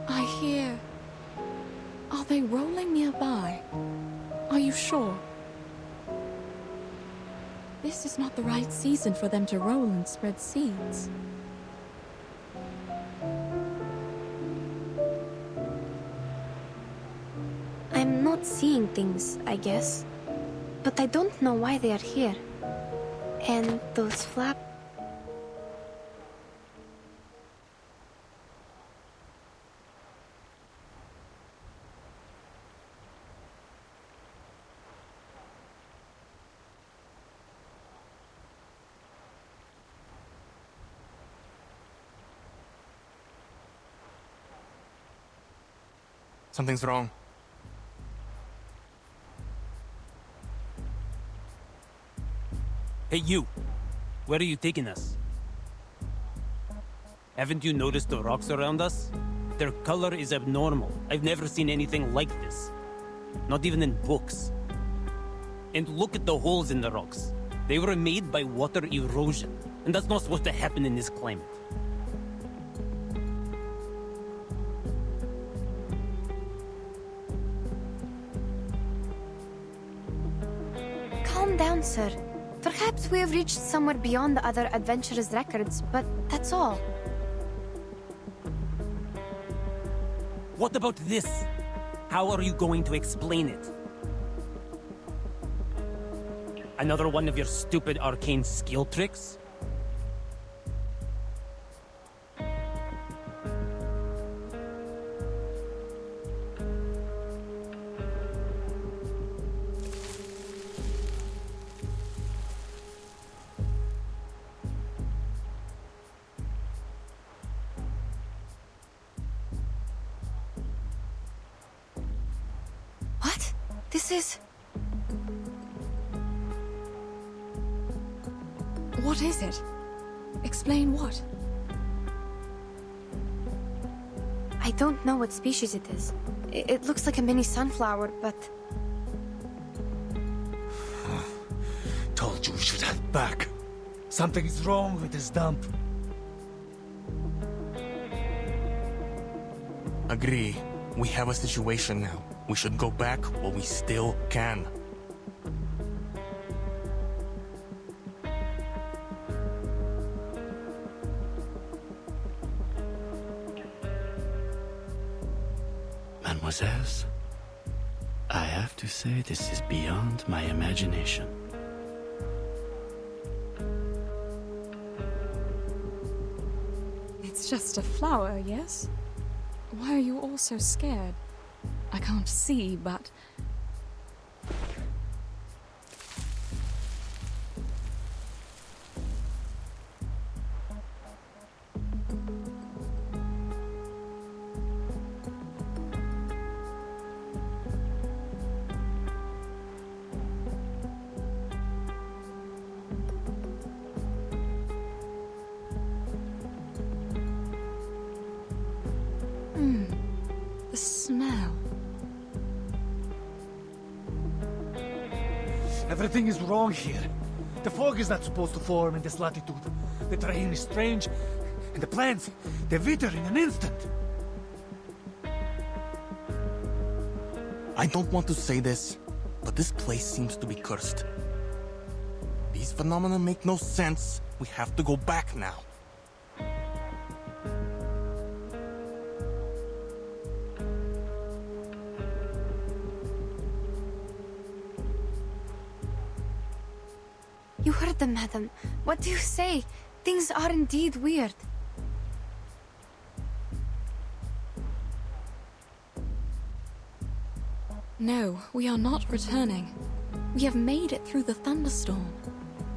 I hear... Are they rolling nearby? Are you sure? This is not the right season for them to roll and spread seeds. I'm not seeing things, I guess. But I don't know why they are here. And those flaps... Something's wrong. Hey, you! Where are you taking us? Haven't you noticed the rocks around us? Their color is abnormal. I've never seen anything like this. Not even in books. And look at the holes in the rocks. They were made by water erosion, and that's not supposed to happen in this climate. Calm down, sir. Perhaps we have reached somewhere beyond the other adventurers' records, but that's all. What about this? How are you going to explain it? Another one of your stupid arcane skill tricks? What? This is... What is it? Explain what? I don't know what species it is. It looks like a mini sunflower, but... Told you we should head back. Something is wrong with this dump. Agree. We have a situation now. We should go back while we still can. Mademoiselles, I have to say this is beyond my imagination. It's just a flower, yes? Why are you all so scared? I can't see, but... the smell. Everything is wrong here. The fog is not supposed to form in this latitude. The terrain is strange, and the plants, they wither in an instant. I don't want to say this, but this place seems to be cursed. These phenomena make no sense. We have to go back now. You heard them, madam. What do you say? Things are indeed weird. No, we are not returning. We have made it through the thunderstorm.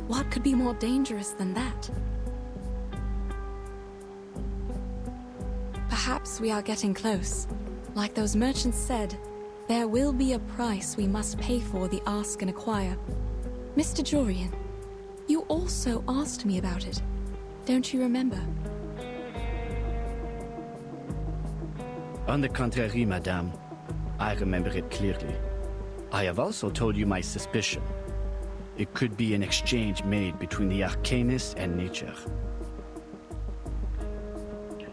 What could be more dangerous than that? Perhaps we are getting close. Like those merchants said, there will be a price we must pay for the ask and acquire. Mr. Jorian, you also asked me about it. Don't you remember? On the contrary, madame, I remember it clearly. I have also told you my suspicion. It could be an exchange made between the Arcanist and nature.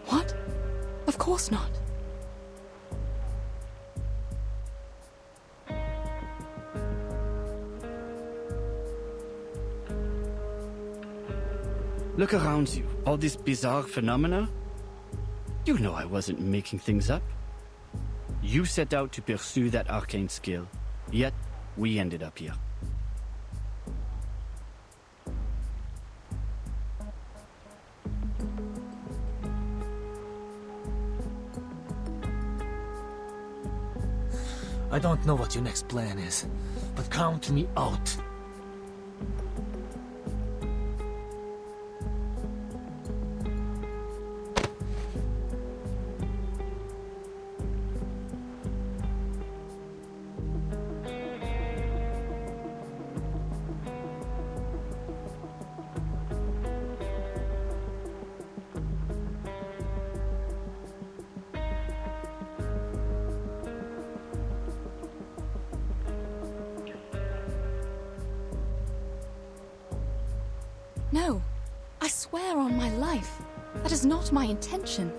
What? Of course not. Look around you, all these bizarre phenomena. You know I wasn't making things up. You set out to pursue that arcane skill, yet we ended up here. I don't know what your next plan is, but count me out. No, I swear on my life. That is not my intention.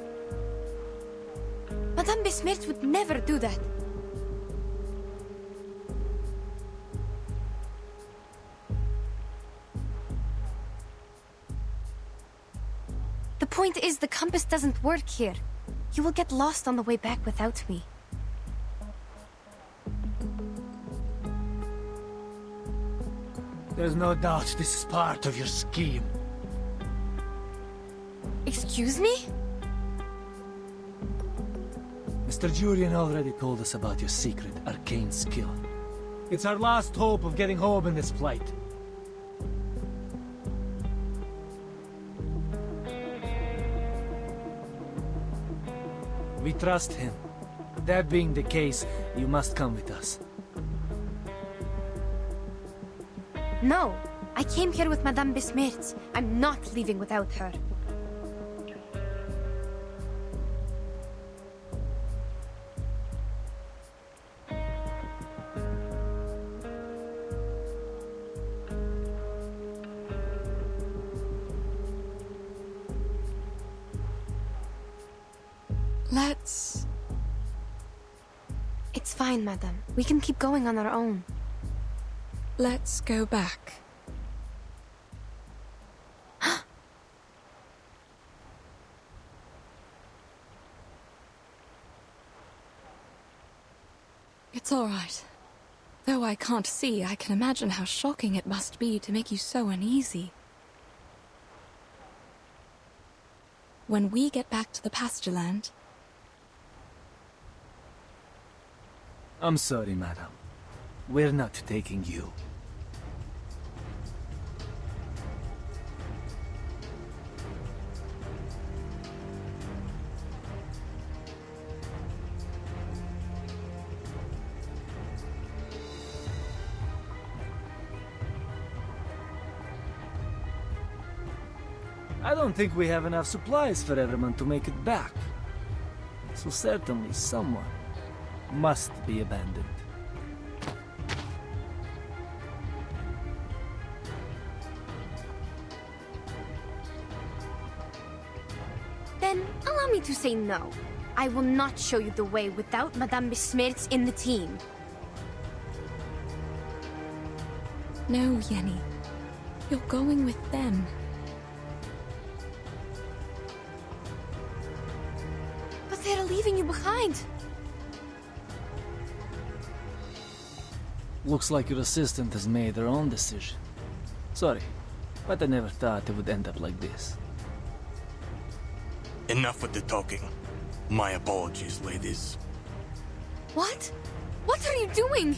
Madame Besmirch would never do that. The point is, the compass doesn't work here. You will get lost on the way back without me. There's no doubt this is part of your scheme. Excuse me? Mr. Julian already told us about your secret arcane skill. It's our last hope of getting home in this plight. We trust him. That being the case, you must come with us. No, I came here with Madame Besmirch. I'm not leaving without her. Let's... It's fine, madame. We can keep going on our own. Let's go back. It's all right. Though I can't see, I can imagine how shocking it must be to make you so uneasy. When we get back to the pasture land... I'm sorry, madam. We're not taking you. I don't think we have enough supplies for everyone to make it back. So certainly someone must be abandoned. Then allow me to say no. I will not show you the way without Madame Besmirch in the team. No, Yenny. You're going with them. But they're leaving you behind. Looks like your assistant has made her own decision. Sorry, but I never thought it would end up like this. Enough with the talking. My apologies, ladies. What? What are you doing?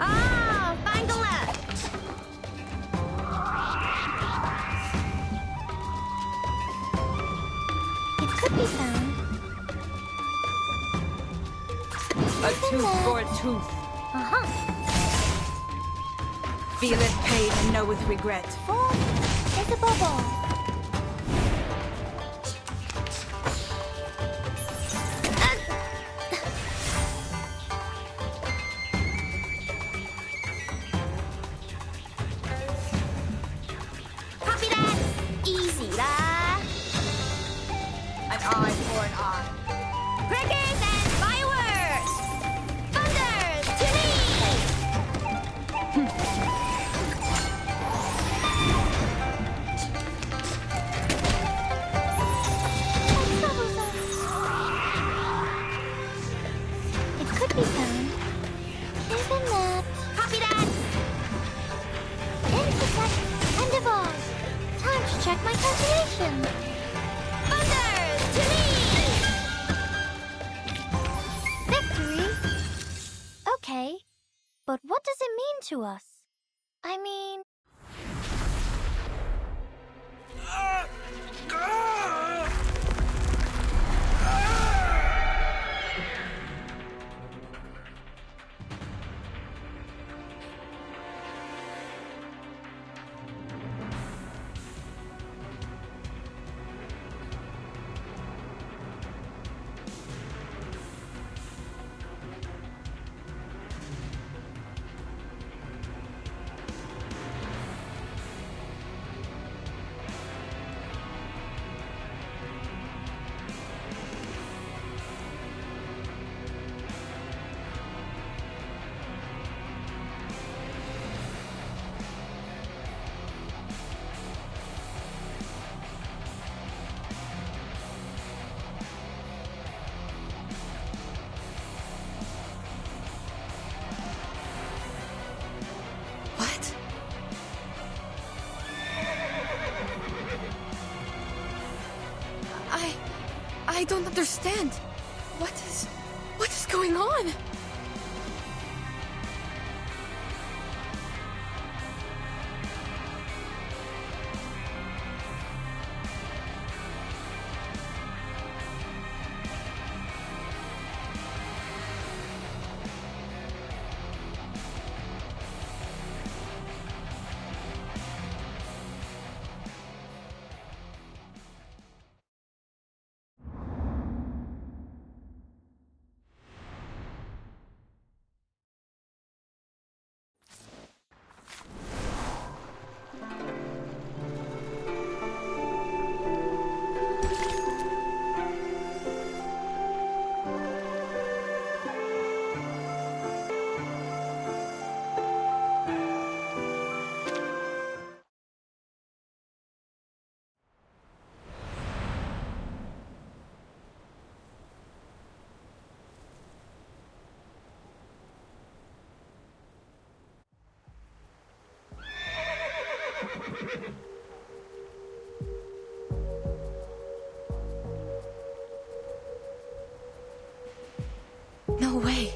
Ah, find the left. It could be found. A tooth for a tooth. Uh-huh. Feeleth pain and knoweth regret. Oh, there's a bubble. Copy that. Easy, lah. An eye for an eye. Crackers and fireworks! Thunder to me! It could be found. There's a map. Copy that! Intercept and divide. Time to check my calculation. Thunder to me! Victory? Okay, but what does it mean to us? I mean... I don't understand. What is going on? No way.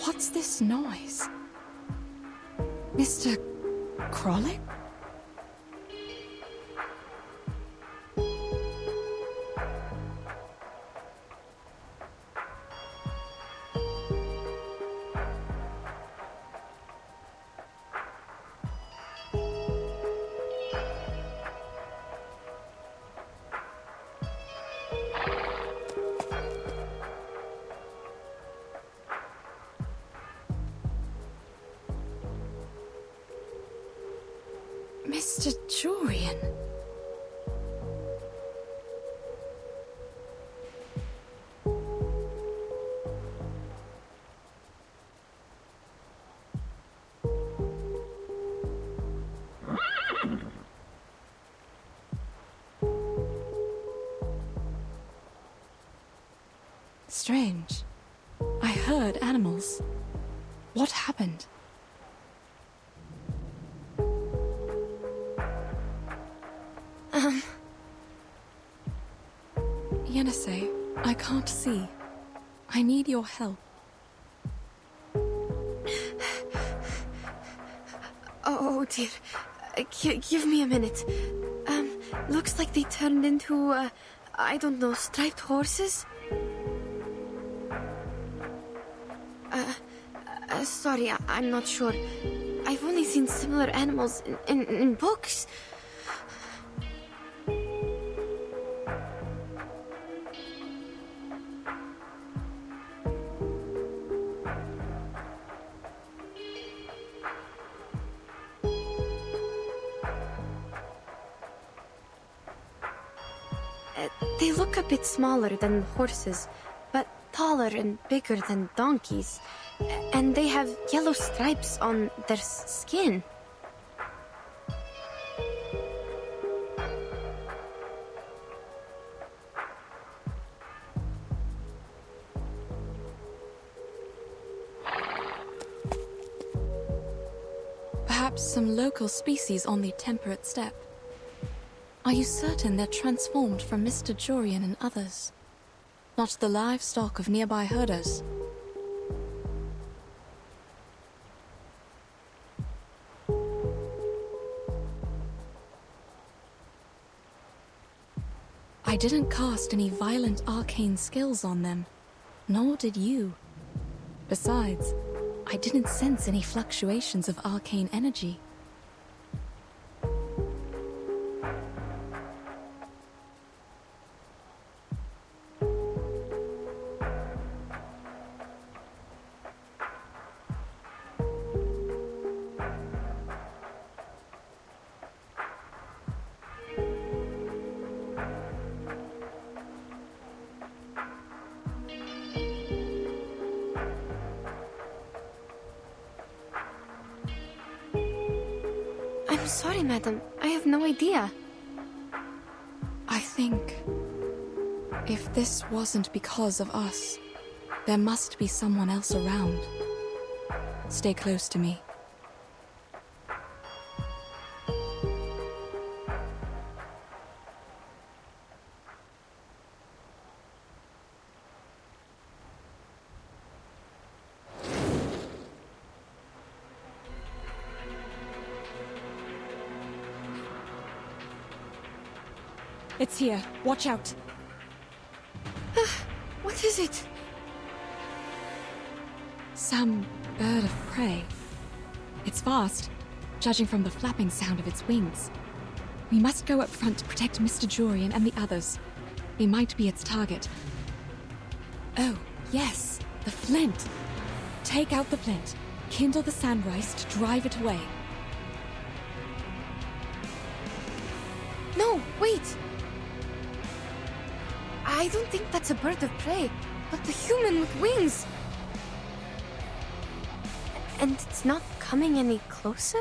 What's this noise? Mr. Krollick? Mr. Jorian. Strange. I heard animals. What happened? Yenisei, I can't see. I need your help. Oh dear. Give me a minute. Looks like they turned into, I don't know, striped horses? Sorry, I'm not sure. I've only seen similar animals in books. They look a bit smaller than horses, but taller and bigger than donkeys. And they have yellow stripes on their skin. Perhaps some local species on the temperate steppe. Are you certain they're transformed from Mr. Jorian and others? Not the livestock of nearby herders? I didn't cast any violent arcane skills on them. Nor did you. Besides, I didn't sense any fluctuations of arcane energy. I'm sorry, madam. I have no idea. I think... if this wasn't because of us, there must be someone else around. Stay close to me. It's here. Watch out. What is it? Some bird of prey. It's fast, judging from the flapping sound of its wings. We must go up front to protect Mr. Jorian and the others. They might be its target. Oh, yes, the flint. Take out the flint, kindle the sandrice to drive it away. No, wait! I don't think that's a bird of prey, but the human with wings! And it's not coming any closer?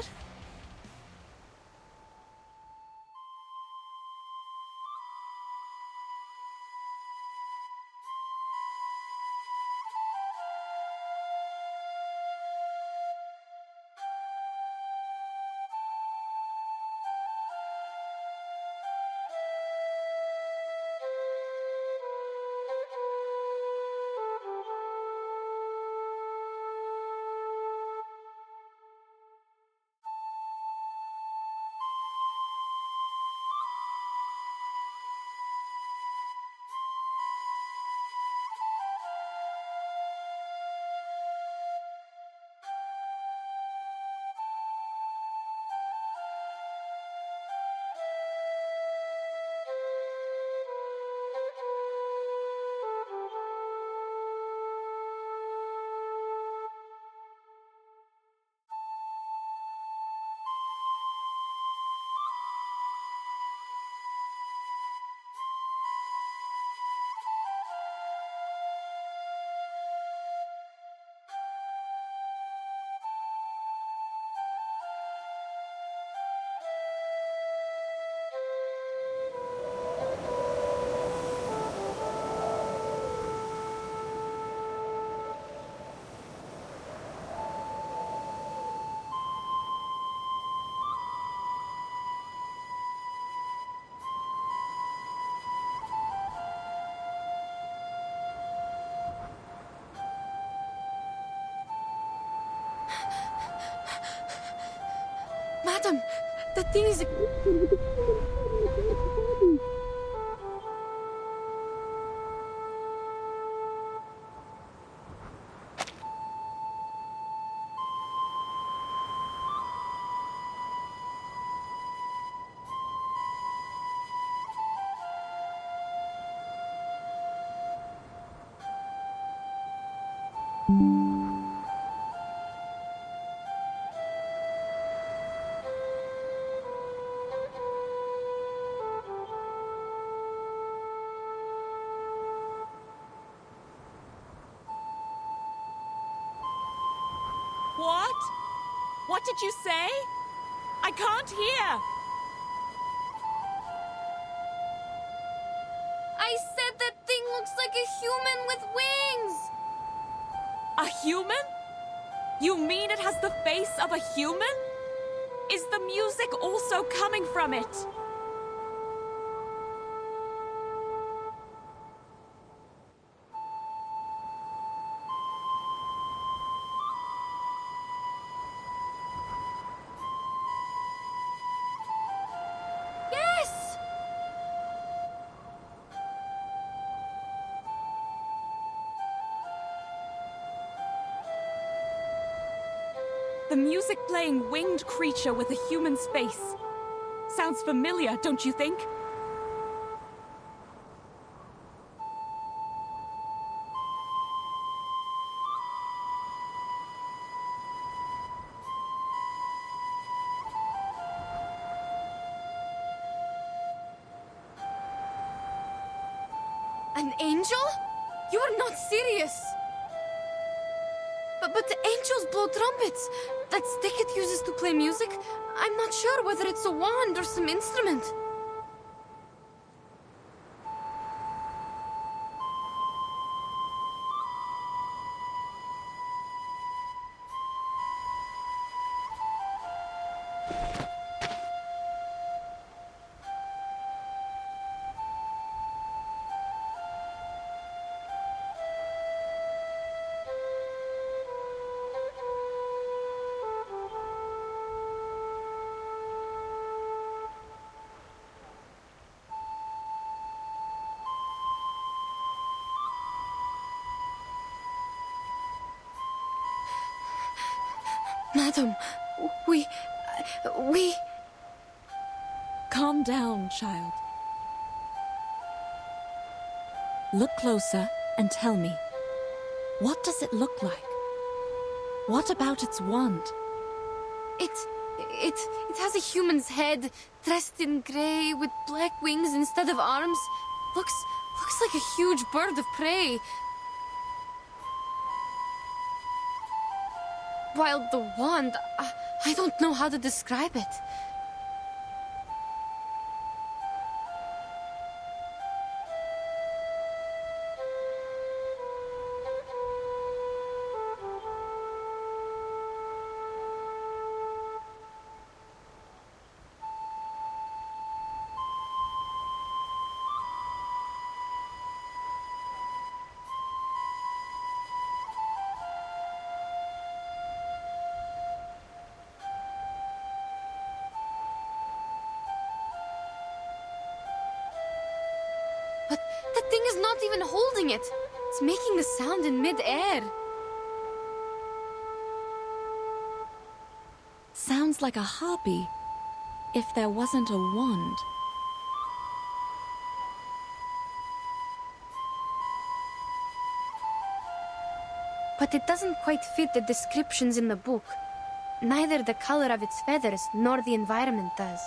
Madam, the thing is... What? What did you say? I can't hear. I said that thing looks like a human with wings! A human? You mean it has the face of a human? Is the music also coming from it? Yes! The music playing winged creature with a human face. Sounds familiar, don't you think? An angel? You are not serious! But the angels blow trumpets! That stick it uses to play music? I'm not sure whether it's a wand or some instrument. Madam, we... Calm down, child. Look closer and tell me. What does it look like? What about its wand? It has a human's head, dressed in grey, with black wings instead of arms. Looks like a huge bird of prey. While the wand, I don't know how to describe it. But that thing is not even holding it. It's making the sound in mid-air. Sounds like a harpy, if there wasn't a wand. But it doesn't quite fit the descriptions in the book. Neither the color of its feathers nor the environment does.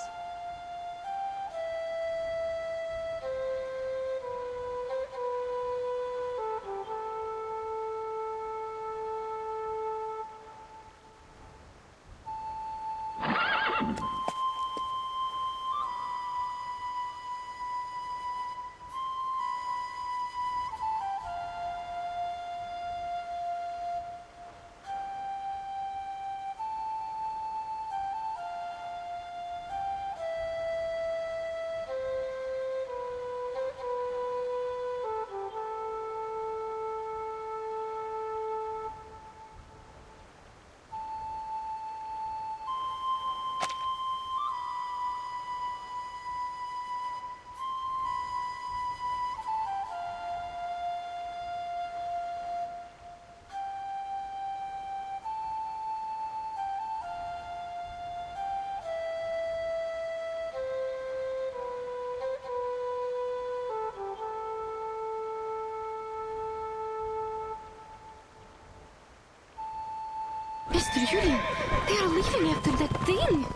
Mr. Julian, they are leaving after that thing!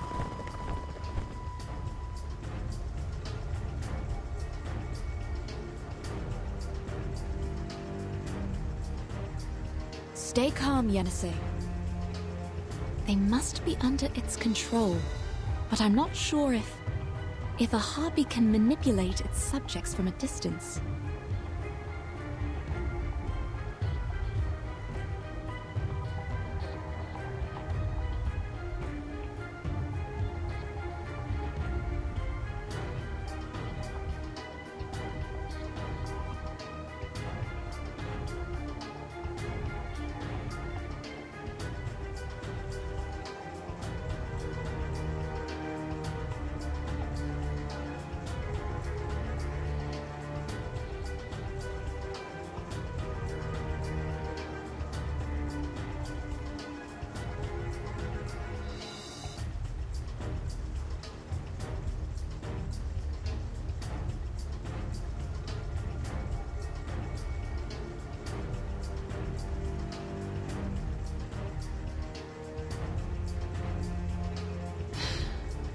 Stay calm, Yenisei. They must be under its control, but I'm not sure if a harpy can manipulate its subjects from a distance.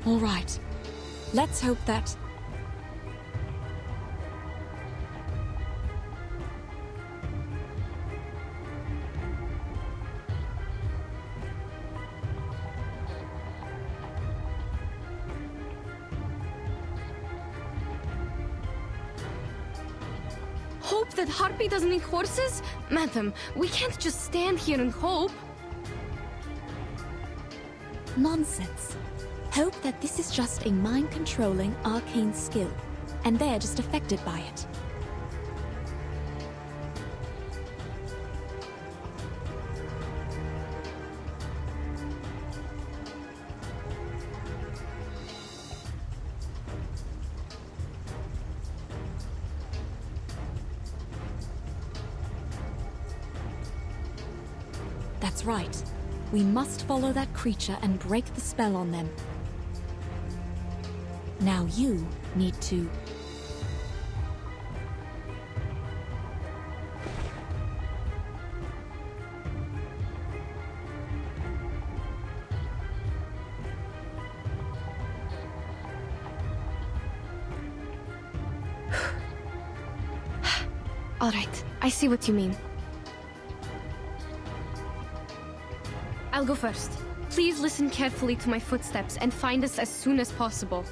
All right. Let's hope that... Hope that Harpy doesn't need horses? Madam, we can't just stand here and hope. Nonsense. Hope that this is just a mind-controlling arcane skill, and they're just affected by it. That's right. We must follow that creature and break the spell on them. Now you need to... All right, I see what you mean. I'll go first. Please listen carefully to my footsteps and find us as soon as possible.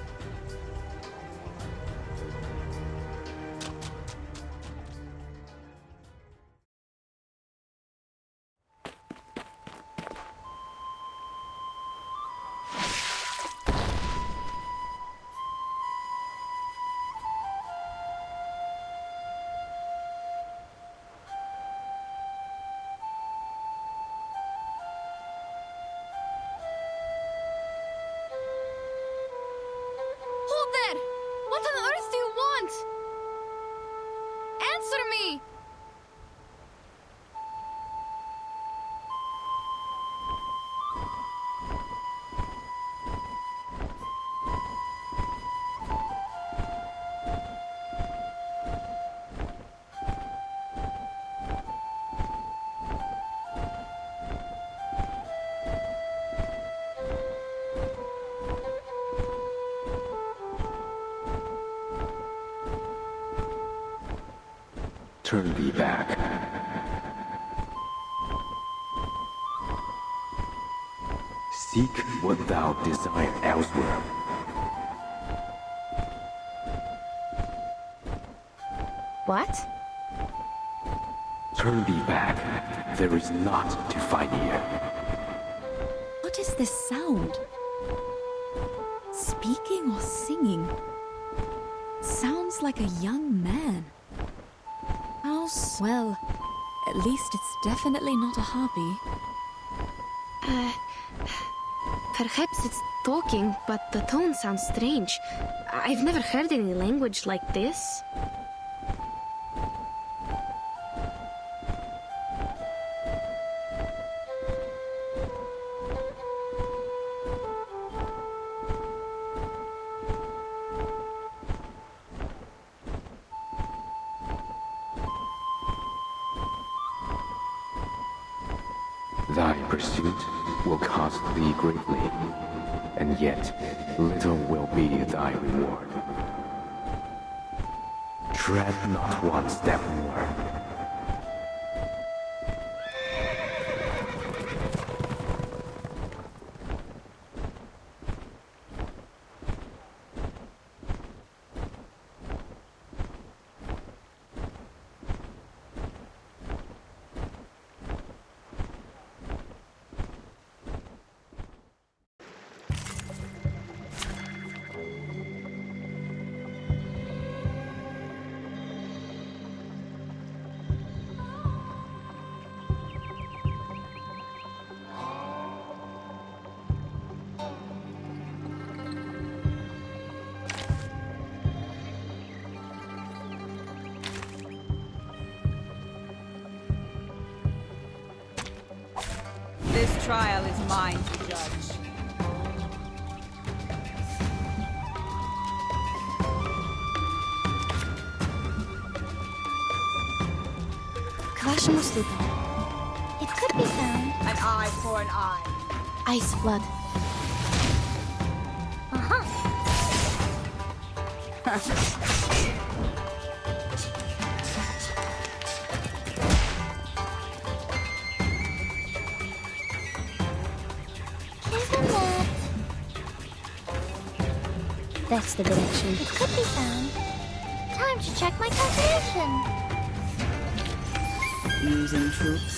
Hold there! What on earth do you want? Answer me! Turn thee back. Seek what thou desire elsewhere. What? Turn thee back. There is naught to find here. What is this sound? Speaking or singing? Sounds like a young man. Well, at least it's definitely not a harpy. Perhaps it's talking, but the tone sounds strange. I've never heard any language like this. Thy pursuit will cost thee greatly, and yet little will be thy reward. Tread not one step more. This trial is mine to judge. It could be found. An eye for an eye. Ice blood. Isn't that... That's the direction. It could be found. Time to check my calculation. Using troops.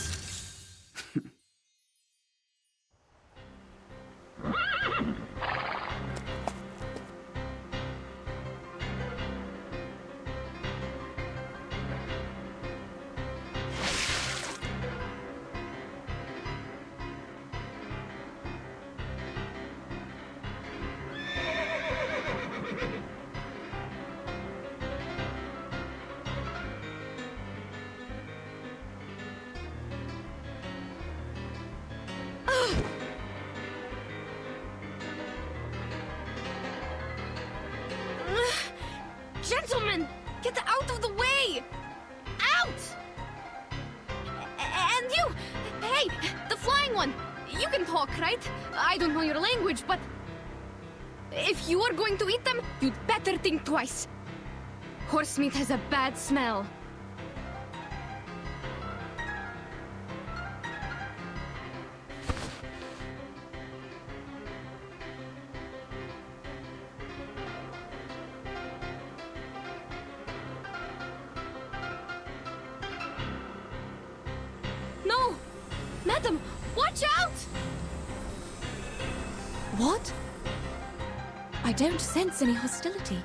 Gentlemen, get out of the way! Out! And you! Hey, the flying one! You can talk, right? I don't know your language, but... if you are going to eat them, you'd better think twice. Horse meat has a bad smell. No! Madam, watch out! What? I don't sense any hostility.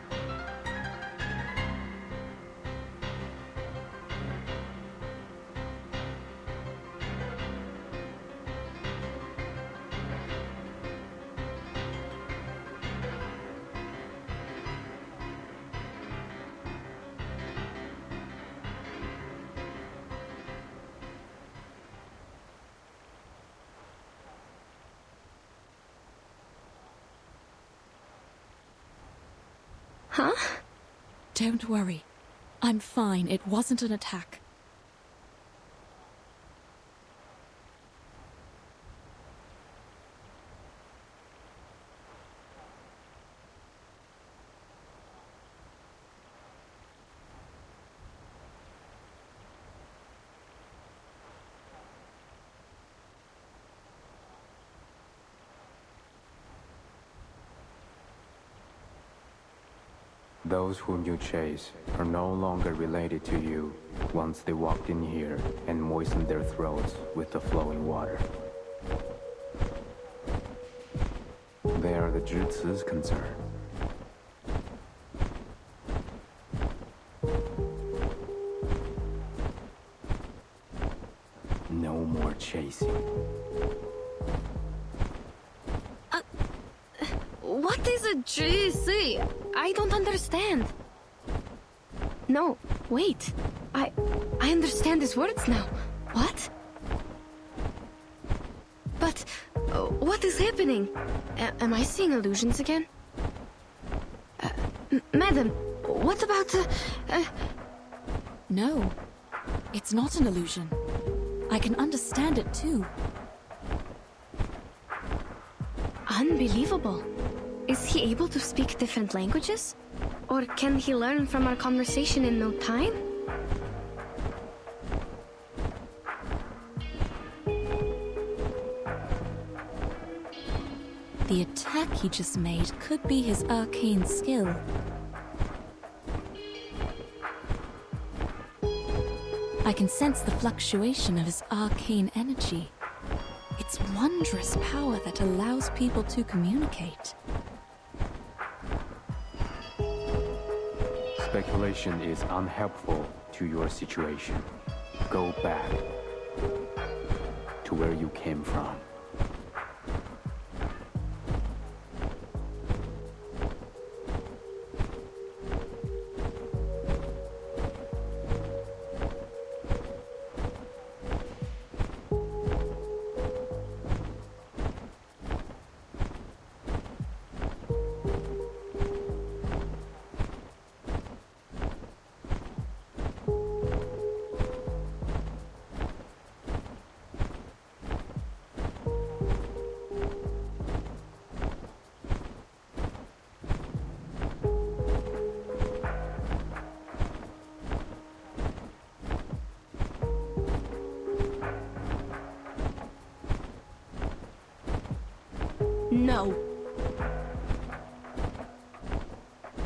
Huh? Don't worry. I'm fine. It wasn't an attack. Those whom you chase are no longer related to you once they walked in here and moistened their throats with the flowing water. They are the Zhizi's concern. No more chasing. What is a GC? I don't understand. No, wait. I understand his words now. What? But what is happening? Am I seeing illusions again? Madam, what about No, it's not an illusion. I can understand it too. Unbelievable. Is he able to speak different languages? Or can he learn from our conversation in no time? The attack he just made could be his arcane skill. I can sense the fluctuation of his arcane energy. It's wondrous power that allows people to communicate. Speculation is unhelpful to your situation. Go back to where you came from. No.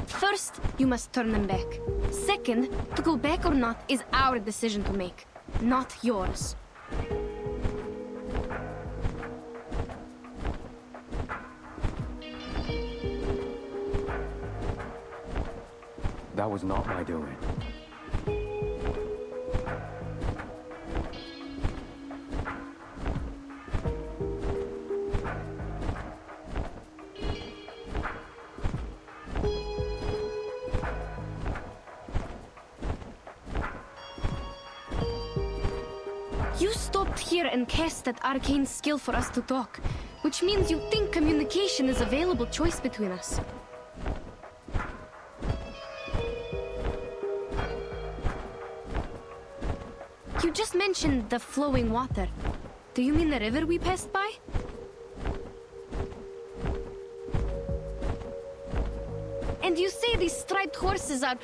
First, you must turn them back. Second, to go back or not is our decision to make, not yours. That was not my doing. You stopped here and cast that arcane skill for us to talk, which means you think communication is a available choice between us. You just mentioned the flowing water. Do you mean the river we passed by? And you say these striped horses are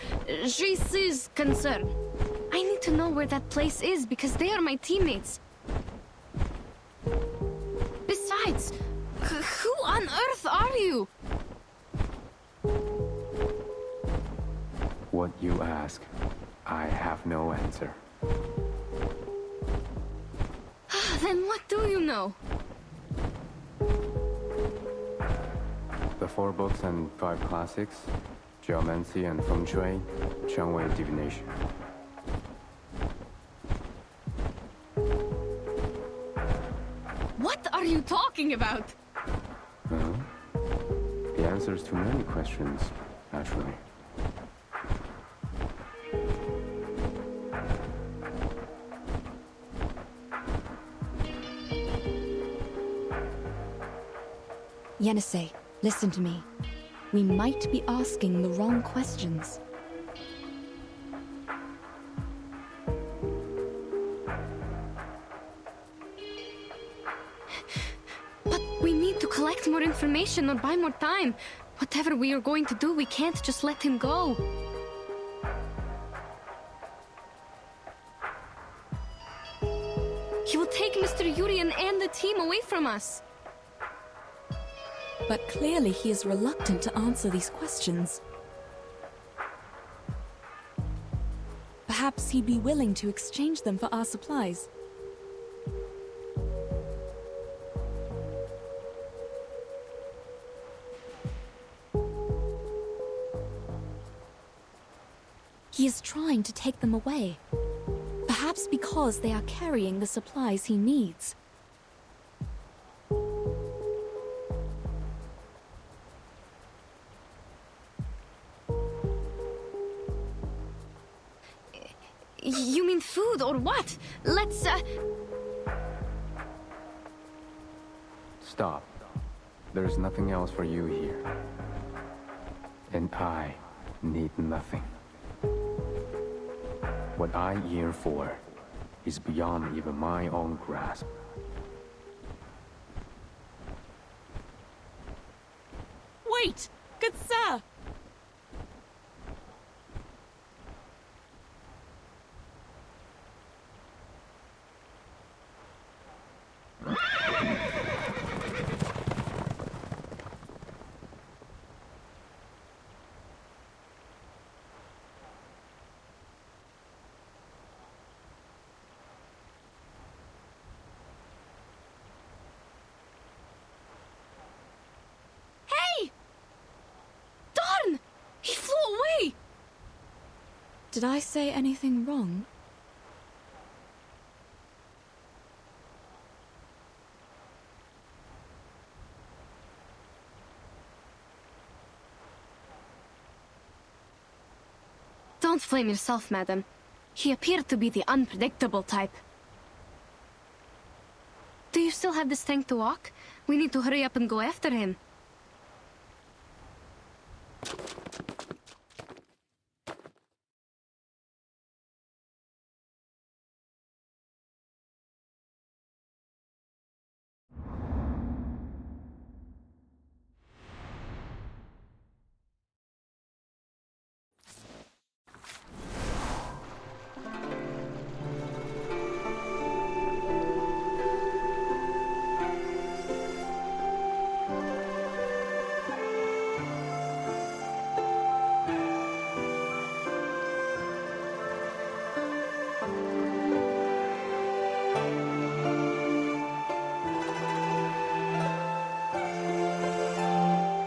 Jis's concern. I need to know where that place is because they are my teammates. Besides, who on earth are you? What you ask, I have no answer. Then what do you know? The 4 books and 5 classics, Geomancy and Feng Shui, Changwei Divination. What are you talking about? Well, the answers to many questions, actually. Yenisei, listen to me. We might be asking the wrong questions. But we need to collect more information or buy more time. Whatever we are going to do, we can't just let him go. He will take Mr. Yurien and the team away from us. But clearly he is reluctant to answer these questions. Perhaps he'd be willing to exchange them for our supplies. He is trying to take them away. Perhaps because they are carrying the supplies he needs. You mean food or what? Let's, Stop. There's nothing else for you here. And I need nothing. What I yearn for is beyond even my own grasp. Wait! Good sir! Did I say anything wrong? Don't blame yourself, madam. He appeared to be the unpredictable type. Do you still have the strength to walk? We need to hurry up and go after him.